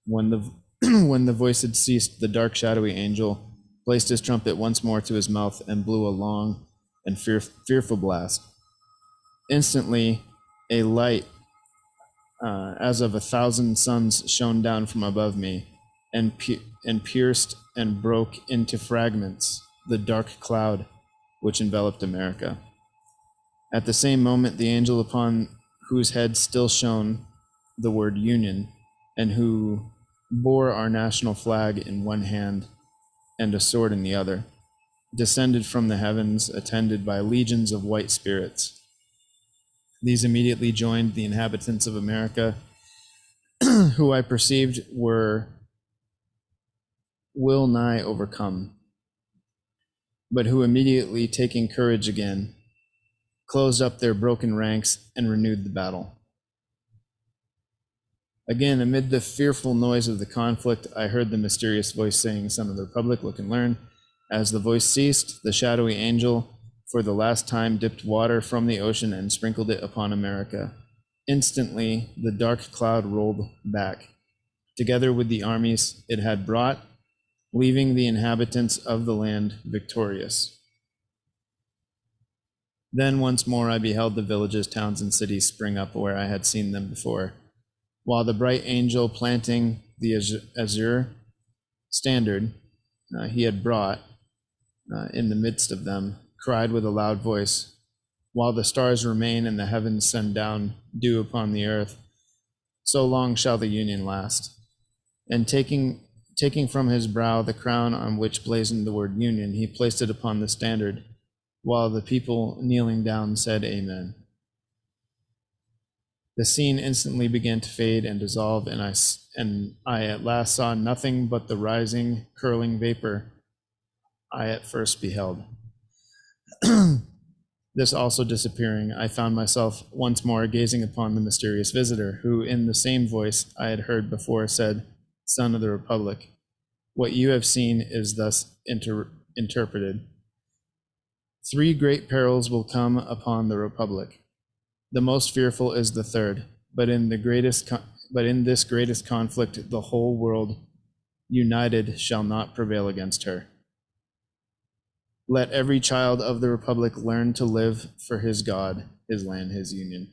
When the voice had ceased, the dark shadowy angel placed his trumpet once more to his mouth and blew a long and fearful blast. Instantly, a light as of 1,000 suns shone down from above me and pierced and broke into fragments the dark cloud which enveloped America. At the same moment, the angel upon whose head still shone the word Union, and who bore our national flag in one hand and a sword in the other, descended from the heavens, attended by legions of white spirits. These immediately joined the inhabitants of America, who I perceived were will nigh overcome, but who immediately taking courage again, closed up their broken ranks and renewed the battle. Again, amid the fearful noise of the conflict, I heard the mysterious voice saying, Son of the Republic, look and learn. As the voice ceased, the shadowy angel for the last time dipped water from the ocean and sprinkled it upon America. Instantly, the dark cloud rolled back, together with the armies it had brought, leaving the inhabitants of the land victorious. Then once more I beheld the villages, towns, and cities spring up where I had seen them before, while the bright angel planting the azure standard he had brought in the midst of them cried with a loud voice, while the stars remain and the heavens send down dew upon the earth, so long shall the union last. And taking from his brow the crown on which blazoned the word union, he placed it upon the standard, while the people kneeling down said, Amen. The scene instantly began to fade and dissolve, and I at last saw nothing but the rising, curling vapor I at first beheld. This also disappearing, I found myself once more gazing upon the mysterious visitor, who in the same voice I had heard before said, Son of the Republic, what you have seen is thus interpreted. 3 great perils will come upon the Republic. The most fearful is the third, but in this greatest conflict, the whole world united shall not prevail against her. Let every child of the Republic learn to live for his God, his land, his union.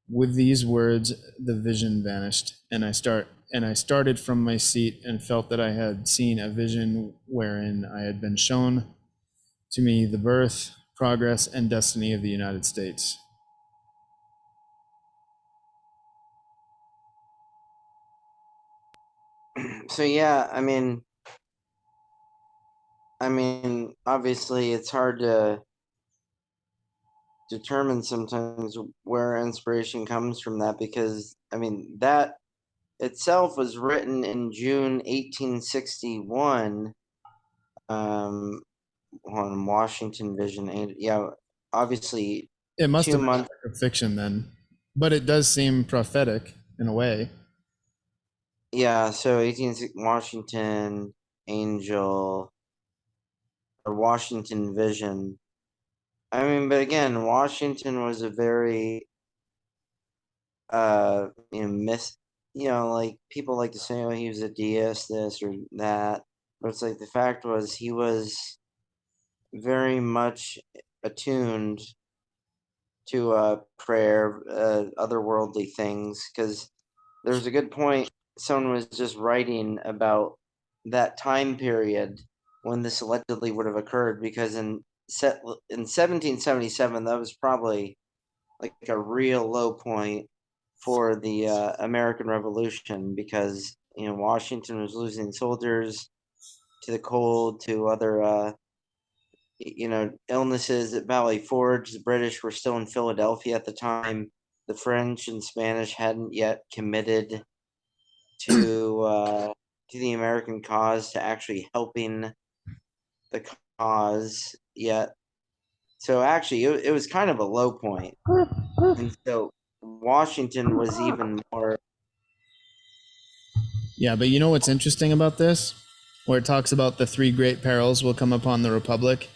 With these words, the vision vanished, and I started from my seat and felt that I had seen a vision wherein I had been shown to me the birth, progress, and destiny of the United States. So yeah, obviously it's hard to determine sometimes where inspiration comes from that, because that itself was written in June 1861 on Washington Vision. Yeah, obviously It must 2 have been a months. work of fiction then, but it does seem prophetic in a way. Yeah, so 18 Washington Angel or Washington Vision. But again, Washington was a very like people like to say, oh, he was a deist, this or that. But it's like the fact was he was very much attuned to prayer, otherworldly things, because there's a good point. Someone was just writing about that time period when this allegedly would have occurred, because in 1777, that was probably like a real low point for the American Revolution, because Washington was losing soldiers to the cold, to other illnesses at Valley Forge. The British were still in Philadelphia at the time. The French and Spanish hadn't yet committed to the American cause, to actually helping the cause yet. So actually, it was kind of a low point. And so Washington was even more. Yeah, but you know what's interesting about this? Where it talks about the 3 great perils will come upon the Republic,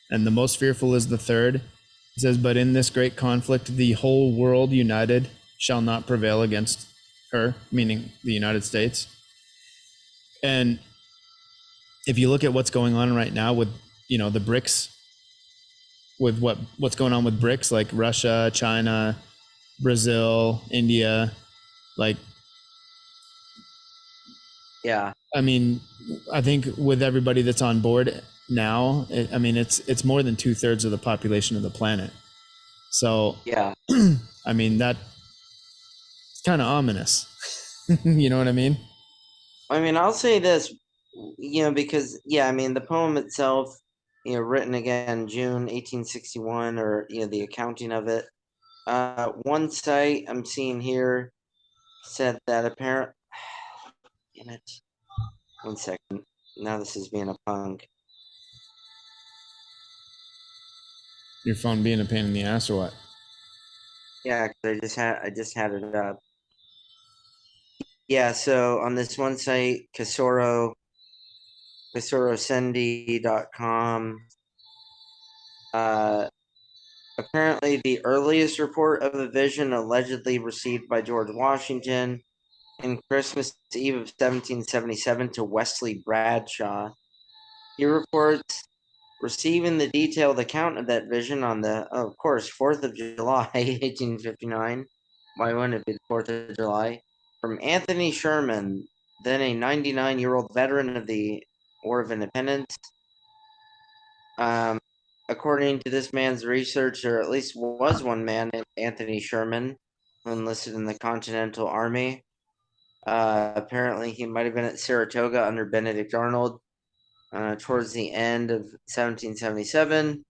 and the most fearful is the third. It says, but in this great conflict, the whole world united shall not prevail against her, meaning the United States. And if you look at what's going on right now with, the BRICS, with what's going on with BRICS, like Russia, China, Brazil, India, like, Yeah. I think with everybody that's on board now, it's more than 2/3 of the population of the planet. So, Yeah. that's kind of ominous. You know what I mean? I'll say this, because the poem itself, written again June 1861, or the accounting of it. One site I'm seeing here said that apparent. Damn it. 1 second. Now this is being a punk. Your phone being a pain in the ass or what? Yeah, 'cause I just had it up. Yeah, so on this one site, KasoroSendi.com, apparently the earliest report of a vision allegedly received by George Washington in Christmas Eve of 1777 to Wesley Bradshaw. He reports receiving the detailed account of that vision on the, of course, 4th of July, 1859. Why wouldn't it be the 4th of July? From Anthony Sherman, then a 99-year-old veteran of the War of Independence. Um, according to this man's research, there at least was one man named Anthony Sherman who enlisted in the Continental Army. Apparently, he might have been at Saratoga under Benedict Arnold towards the end of 1777.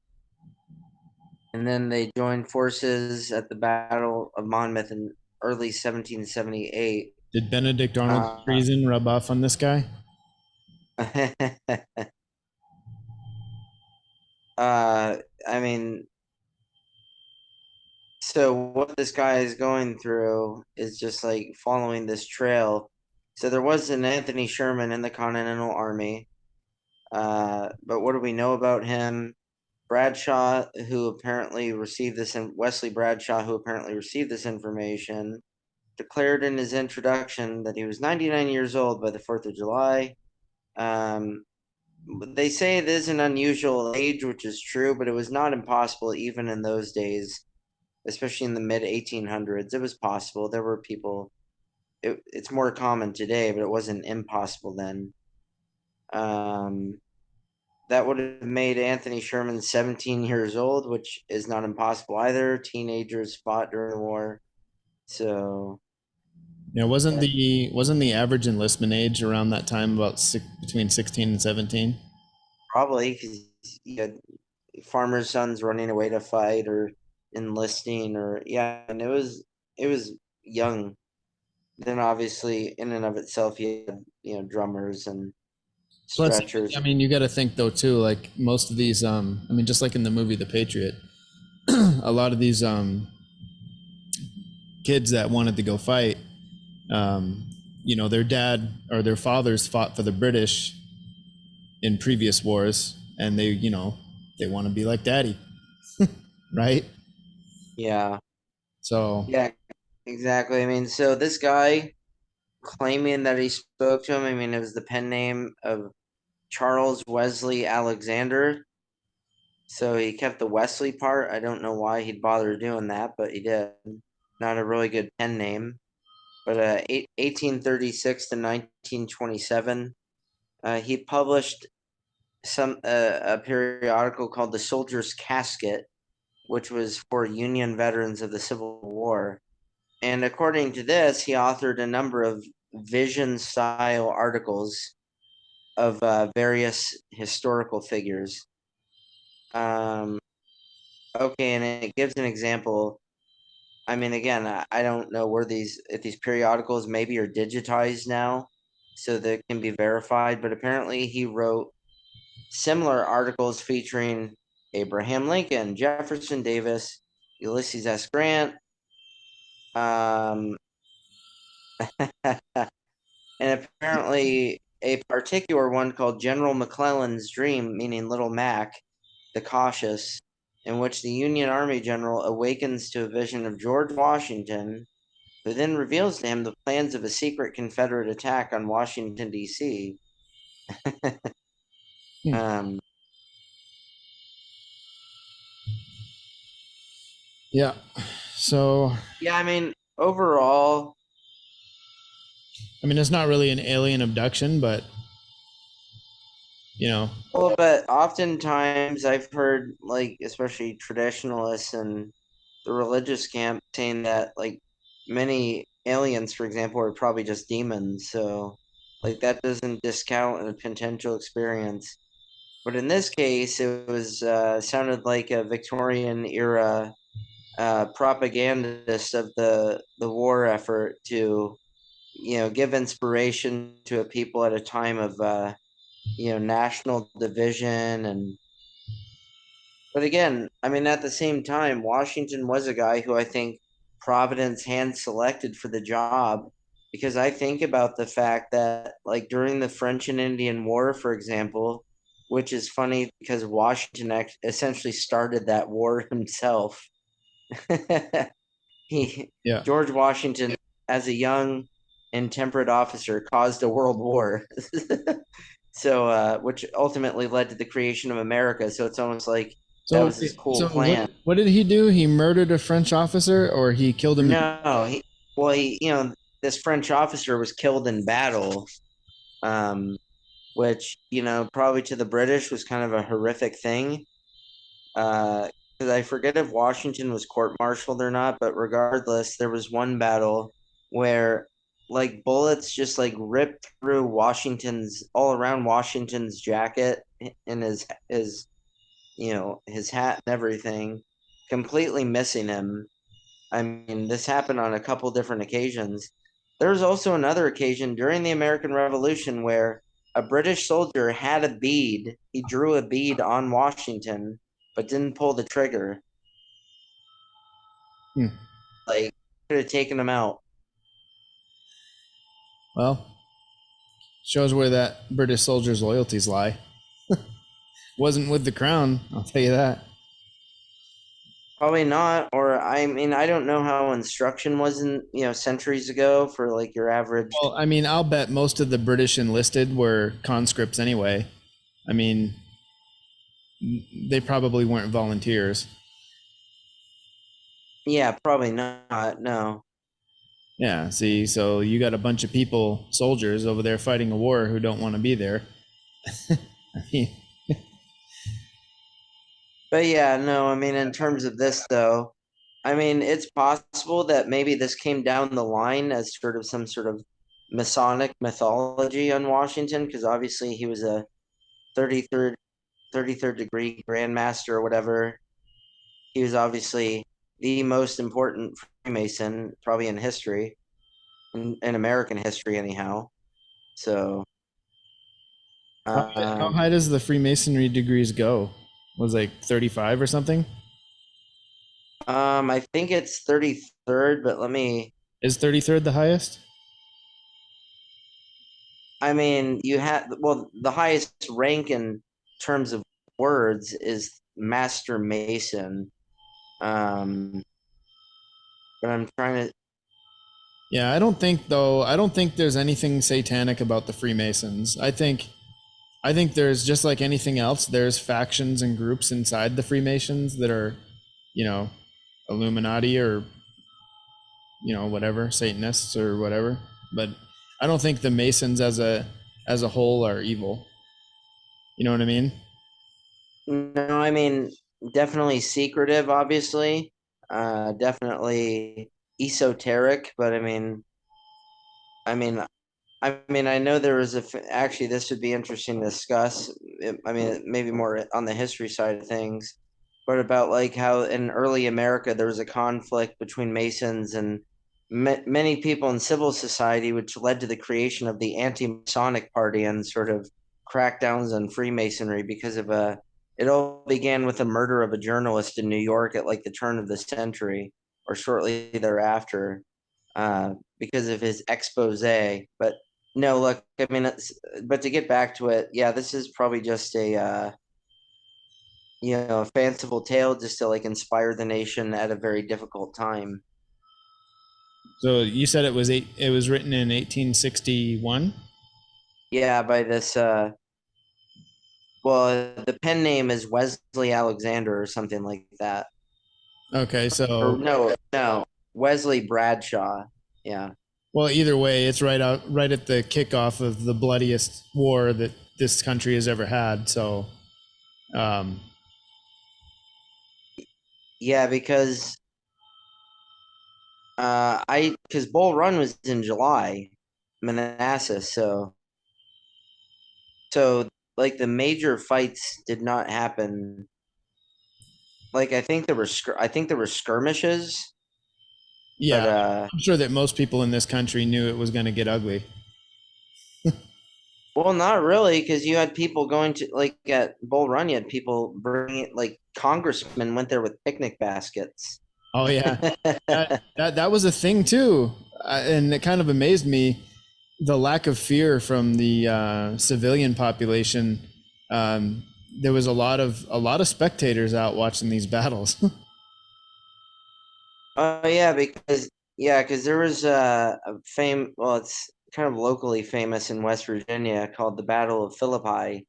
And then they joined forces at the Battle of Monmouth in early 1778. Did Benedict Arnold's Uh, treason rub off on this guy? I mean, so what this guy is going through is just like following this trail. So there was an Anthony Sherman in the Continental Army. But what do we know about him? Bradshaw, who apparently received this, in Wesley Bradshaw, who apparently received this information, declared in his introduction that he was 99 years old by the 4th of July. Um, they say it is an unusual age, which is true, but it was not impossible even in those days, especially in the mid 1800s. It was possible. There were people. It's more common today, but it wasn't impossible then. That would have made Anthony Sherman 17 years old, which is not impossible either. Teenagers fought during the war, so Yeah, wasn't the average enlistment age around that time about between 16 and 17? probably because you had farmers' sons running away to fight or enlisting, or yeah, and it was young. Then obviously, in and of itself, you had drummers and Plus, stretchers. I mean, you got to think though too. Like most of these, I mean, just like in the movie The Patriot, a lot of these kids that wanted to go fight, um, their dad or their fathers fought for the British in previous wars, and they want to be like daddy, right? Yeah, So yeah, exactly. I mean, so this guy claiming that he spoke to him. I mean, it was the pen name of Charles Wesley Alexander. So he kept the Wesley part. I don't know why he'd bother doing that, but he did. Not a really good pen name. But 1836 to 1927, he published a periodical called The Soldier's Casket, which was for Union veterans of the Civil War. And according to this, he authored a number of vision style articles of various historical figures. Okay, and it gives an example. I mean, again, I don't know where if these periodicals maybe are digitized now, so that can be verified. But apparently, he wrote similar articles featuring Abraham Lincoln, Jefferson Davis, Ulysses S. Grant, um, and apparently a particular one called General McClellan's Dream, meaning Little Mac, the Cautious, in which the Union Army general awakens to a vision of George Washington, who then reveals to him the plans of a secret Confederate attack on Washington, D.C. um, yeah, so yeah, I mean, overall, I mean, it's not really an alien abduction, but you know, well, but oftentimes I've heard, like, especially traditionalists and the religious camp saying that, like, many aliens, for example, are probably just demons. So, like, that doesn't discount a potential experience. But in this case, it was sounded like a Victorian era propagandist of the war effort to give inspiration to a people at a time of national division. But again, I mean, at the same time, Washington was a guy who I think Providence hand selected for the job, because I think about the fact that, like, during the French and Indian War, for example, which is funny because Washington essentially started that war himself. he Yeah. George Washington, as a young intemperate officer, caused a world war. So, which ultimately led to the creation of America. So it's almost like that So was his cool so plan. what did he do? He murdered a French officer, or he killed him? No, this French officer was killed in battle, um, which, probably to the British was kind of a horrific thing. Because I forget if Washington was court-martialed or not, but regardless, there was one battle where, like, bullets just like ripped through all around Washington's jacket and his hat and everything, completely missing him. I mean, this happened on a couple different occasions. There was also another occasion during the American Revolution where a British soldier had a bead. He drew a bead on Washington, but didn't pull the trigger. Hmm. Like, could have taken him out. Well, shows where that British soldier's loyalties lie. Wasn't with the crown, I'll tell you that. Probably not. Or, I mean, I don't know how instruction was in, centuries ago for like your average. Well, I mean, I'll bet most of the British enlisted were conscripts anyway. I mean, they probably weren't volunteers. Yeah, probably not. No. Yeah, see, so you got a bunch of people, soldiers over there fighting a war who don't want to be there. I mean, But yeah, no, I mean, in terms of this, though, I mean, it's possible that maybe this came down the line as sort of some sort of Masonic mythology on Washington, because obviously he was a 33rd, 33rd degree Grandmaster or whatever. He was obviously the most important Freemason, probably in history, in American history, anyhow. So, how high does the Freemasonry degrees go? Was like 35 or something? I think it's 33rd, but let me. Is 33rd the highest? I mean, the highest rank in terms of words is Master Mason. Um, but I'm trying to. Yeah, I don't think there's anything satanic about the Freemasons. I think there's just like anything else, there's factions and groups inside the Freemasons that are, you know, Illuminati or, whatever, Satanists or whatever. But I don't think the Masons as a whole are evil. You know what I mean? No, I mean, definitely secretive, obviously. Definitely esoteric, but I mean, I know there was actually, this would be interesting to discuss. I mean, maybe more on the history side of things, but about like how in early America there was a conflict between Masons and many people in civil society, which led to the creation of the anti-Masonic Party and sort of crackdowns on Freemasonry because of a. It all began with the murder of a journalist in New York at like the turn of the century or shortly thereafter, because of his expose. But no, look, I mean, but to get back to it, yeah, this is probably just a fanciful tale just to like inspire the nation at a very difficult time. So you said it was written in 1861? Yeah, by this, well, the pen name is Wesley Alexander or something like that. Okay, Or so no, Wesley Bradshaw. Yeah. well, either way, it's right at the kickoff of the bloodiest war that this country has ever had. So, um, Yeah, because because Bull Run was in July, Manassas, so like the major fights did not happen. Like I think there were skirmishes, but yeah, I'm sure that most people in this country knew it was going to get ugly. Well, not really, because you had people going to like at Bull Run, you had people bringing like congressmen went there with picnic baskets. Oh yeah, that was a thing too, and it kind of amazed me the lack of fear from the civilian population. Um, there was a lot of spectators out watching these battles. Oh yeah, because there was a fame. Well, it's kind of locally famous in West Virginia called the Battle of Philippi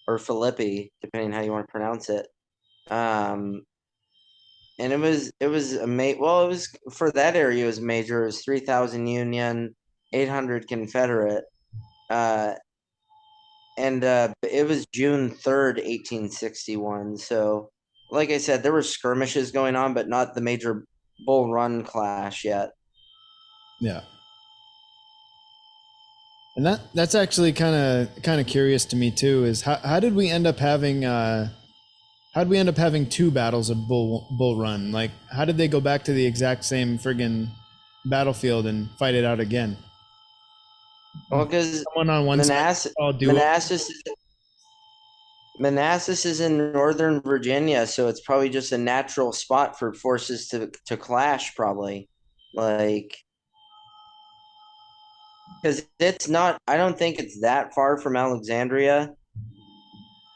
or Philippi, depending how you want to pronounce it. Um, and it was well, it was for that area. It was major. It was 3,000 Union, 800 Confederate. Uh, and it was June 3rd, 1861. So, like I said, there were skirmishes going on, but not the major Bull Run clash yet. Yeah, and that's actually kind of curious to me too. Is how did we end up having how did we end up having two battles of Bull Run? Like, how did they go back to the exact same friggin' battlefield and fight it out again? Well, because Someone on one side Manassas, all duo. Manassas, Manassas is in Northern Virginia, so it's probably just a natural spot for forces to clash. Probably, like because it's not. I don't think it's that far from Alexandria,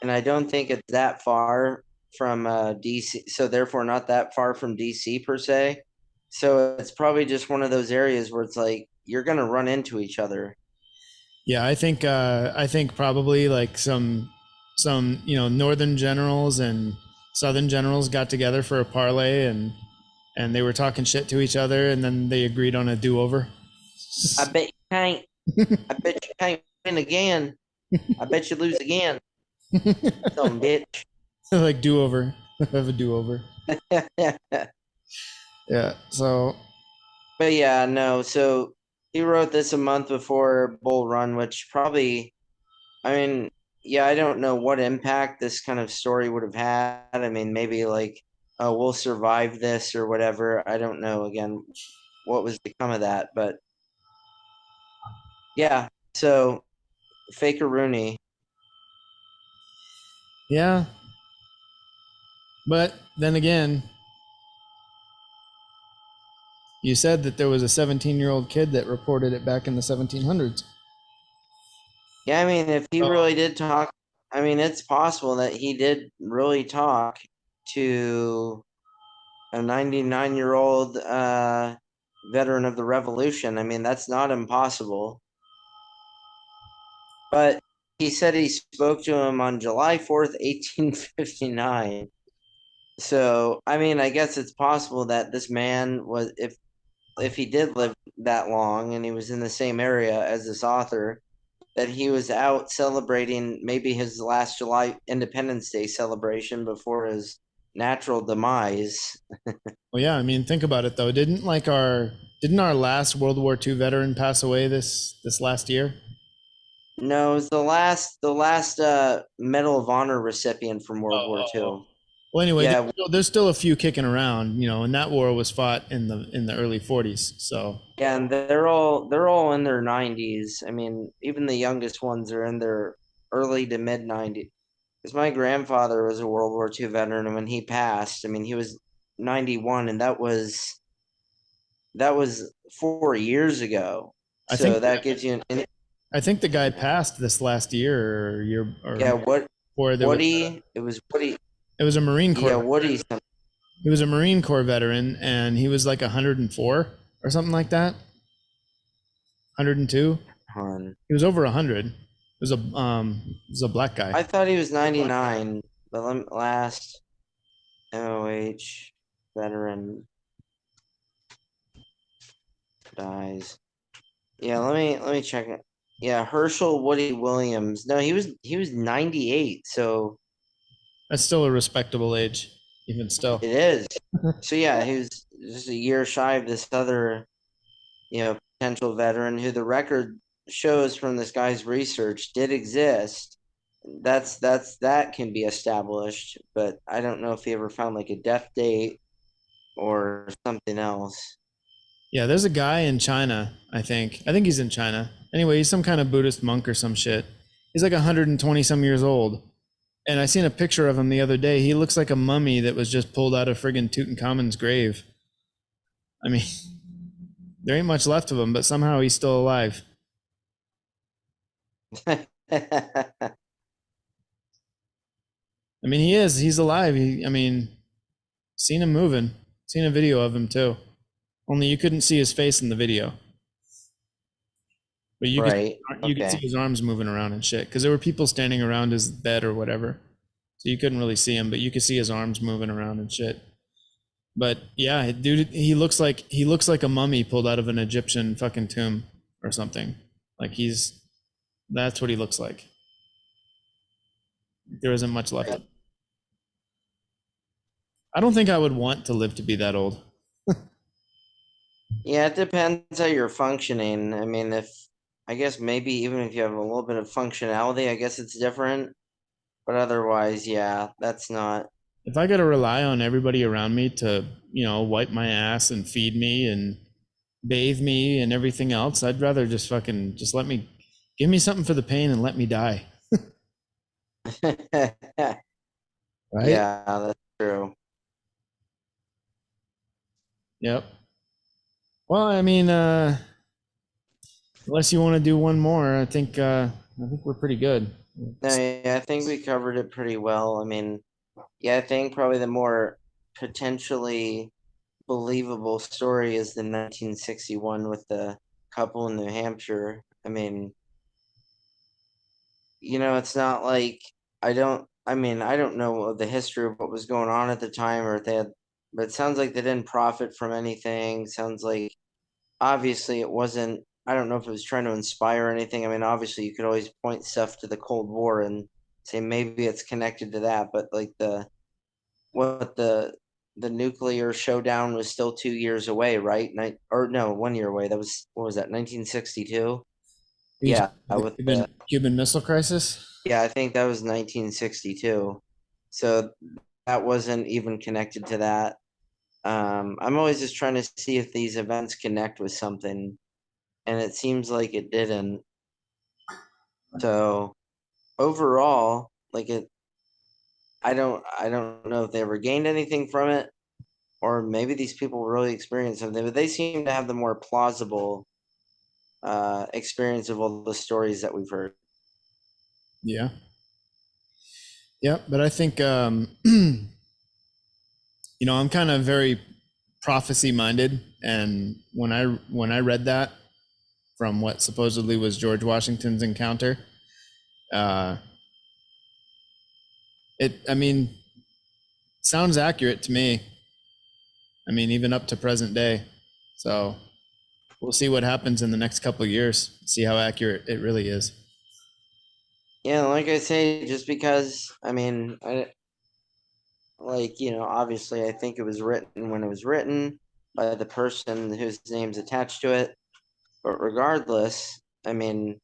and I don't think it's that far from DC. So therefore, not that far from DC per se. So it's probably just one of those areas where it's like you're gonna run into each other. Yeah, I think probably like some northern generals and southern generals got together for a parlay and they were talking shit to each other and then they agreed on a do-over. I bet you can't. I bet you can't win again. I bet you lose again. Some bitch. Like do-over. Have a do-over. But Yeah. So yeah, no. So he wrote this a month before Bull Run, which probably, I mean, yeah, I don't know what impact this kind of story would have had. I mean, maybe like, oh, we'll survive this or whatever. I don't know. Again, what was to come of that, but yeah. So Faker Rooney. yeah, but then again, you said that there was a 17-year-old kid that reported it back in the 1700s. Yeah, I mean, if he really did talk, I mean, it's possible that he did really talk to a 99-year-old veteran of the revolution. I mean, that's not impossible. But he said he spoke to him on July 4th, 1859. So, I mean, I guess it's possible that this man was, if he did live that long and he was in the same area as this author, that he was out celebrating maybe his last July Independence Day celebration before his natural demise. Well, yeah, I mean, think about it though. Didn't our last World War II veteran pass away this last year? No, it was the last Medal of Honor recipient from World Oh, War oh, oh. II. Well, anyway, Yeah, there's still a few kicking around, and that war was fought in the early 40s. So yeah, and they're all in their 90s. I mean, even the youngest ones are in their early to mid 90s. Because my grandfather was a World War II veteran, and when he passed, I mean, he was 91, and that was 4 years ago. I think So that gives you I think the guy passed this last year or year or yeah, what or there was Woody, it was Woody, it was a Marine yeah, Corps. Woody. He was a Marine Corps veteran, and he was like 104 or something like that. 102. Hun. He was over 100. He was a black guy. I thought he was 99, but last MOH veteran dies. Yeah, let me check it. Yeah, Herschel Woody Williams. No, he was 98, so That's still a respectable age, even still. it is. So yeah, he was just a year shy of this other, potential veteran who the record shows from this guy's research did exist. That can be established, but I don't know if he ever found like a death date or something else. Yeah, there's a guy in China, I think. I think he's in China. Anyway, he's some kind of Buddhist monk or some shit. He's like 120 some years old. And I seen a picture of him the other day. He looks like a mummy that was just pulled out of friggin' Tutankhamun's grave. I mean, there ain't much left of him, but somehow he's still alive. I mean, he is. He's alive. I mean, seen him moving. Seen a video of him too. Only you couldn't see his face in the video, but Right. you could see Okay. his arms moving around and shit. Because there were people standing around his bed or whatever, so you couldn't really see him, but you could see his arms moving around and shit. But yeah, dude, he looks like a mummy pulled out of an Egyptian fucking tomb or something. Like that's what he looks like. There isn't much left of him. I don't think I would want to live to be that old. Yeah, it depends how you're functioning. I mean, if I guess maybe even if you have a little bit of functionality, I guess it's different. But otherwise, yeah, that's not. If I got to rely on everybody around me to, wipe my ass and feed me and bathe me and everything else, I'd rather just fucking just give me something for the pain and let me die. Right? Yeah, that's true. Yep. Well, I mean, unless you want to do one more, I think we're pretty good. No, yeah, I think we covered it pretty well. I mean, yeah, I think probably the more potentially believable story is the 1961 with the couple in New Hampshire. I mean, it's not like I mean, I don't know the history of what was going on at the time or if they had, but it sounds like they didn't profit from anything. Sounds like obviously it wasn't, I don't know if it was trying to inspire anything. I mean, obviously you could always point stuff to the Cold War and say maybe it's connected to that, but like what the nuclear showdown was still 2 years away, right? Or no, 1 year away. That was what was that, 1962? Are you talking Yeah, about the with the Cuban Missile Crisis? yeah, I think that was 1962. So that wasn't even connected to that. I'm always just trying to see if these events connect with something, and it seems like it didn't. So overall, like I don't know if they ever gained anything from it, or maybe these people really experienced something, but they seem to have the more plausible experience of all the stories that we've heard. Yeah. Yeah, but I think I'm kind of very prophecy minded, and when I read that from what supposedly was George Washington's encounter, uh, I mean, sounds accurate to me. I mean, even up to present day. So we'll see what happens in the next couple of years. See how accurate it really is. Yeah, like I say, just because I mean, obviously, I think it was written when it was written by the person whose name's attached to it. But regardless, I mean,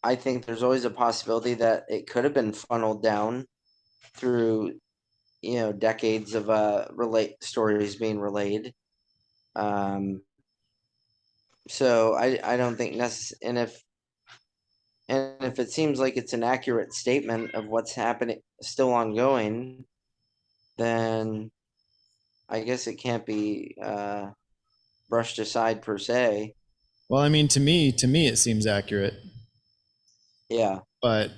I think there's always a possibility that it could have been funneled down through, decades of relate stories being relayed. So I don't think and if it seems like it's an accurate statement of what's happening, still ongoing, then I guess it can't be brushed aside per se. Well, I mean, to me, it seems accurate, Yeah. but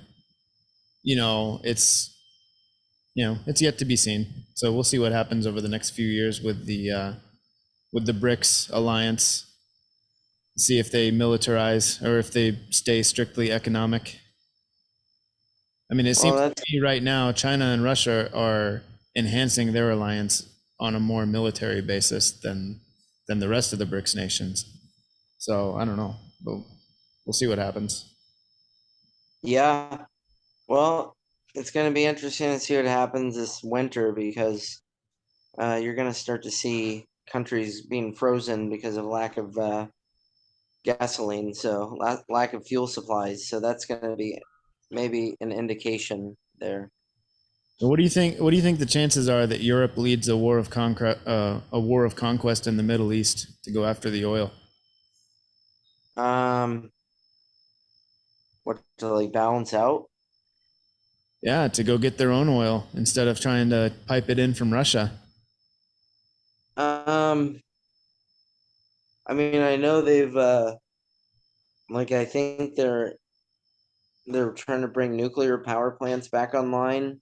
you know, it's it's yet to be seen. So we'll see what happens over the next few years with the BRICS alliance. See if they militarize or if they stay strictly economic. I mean, it Well, seems to that's me right now China and Russia are enhancing their alliance on a more military basis than the rest of the BRICS nations. So I don't know, but we'll see what happens. yeah. Well, it's going to be interesting to see what happens this winter because you're going to start to see countries being frozen because of lack of gasoline, so lack of fuel supplies. So that's going to be maybe an indication there. But what do you think? What do you think the chances are that Europe leads a war of conquest in the Middle East to go after the oil? Um, What, to like balance out? Yeah, to go get their own oil instead of trying to pipe it in from Russia. Um, I mean, I know they've like I think they're trying to bring nuclear power plants back online,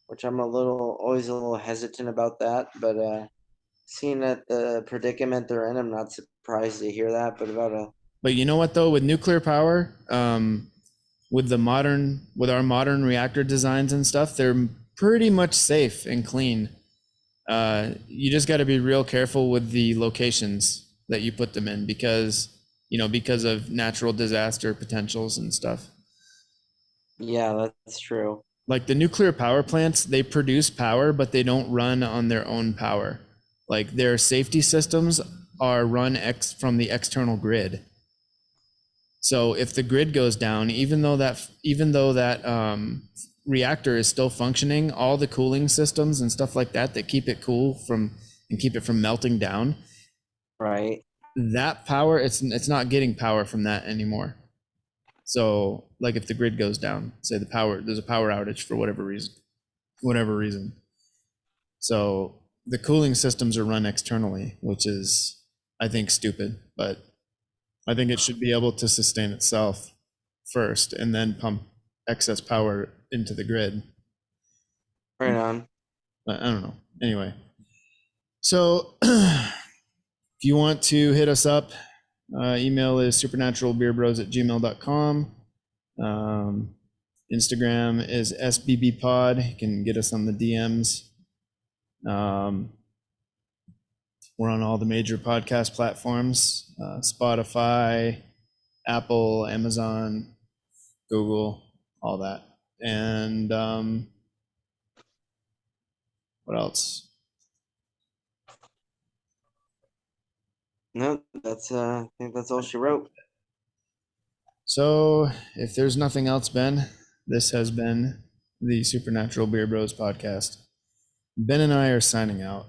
which I'm always a little hesitant about that. But seeing that the predicament they're in, I'm not surprised to hear that. But about a But you know what though, with nuclear power, with our modern reactor designs and stuff, they're pretty much safe and clean. You just got to be real careful with the locations that you put them in because of natural disaster potentials and stuff. yeah, that's true. Like the nuclear power plants, they produce power, but they don't run on their own power. Like their safety systems are run from the external grid. So if the grid goes down, even though that reactor is still functioning, all the cooling systems and stuff like that keep it cool and keep it from melting down, Right. that power, it's not getting power from that anymore. So like if the grid goes down, say there's a power outage for whatever reason. So the cooling systems are run externally, which is, I think, stupid, but I think it should be able to sustain itself first and then pump excess power into the grid. Right on. But I don't know. Anyway, so if you want to hit us up, email is supernaturalbeerbros@gmail.com. Instagram is sbbpod. You can get us on the DMs. We're on all the major podcast platforms, Spotify, Apple, Amazon, Google, all that. And what else? No, that's I think that's all she wrote. So if there's nothing else, Ben, this has been the Supernatural Beer Bros podcast. Ben and I are signing out.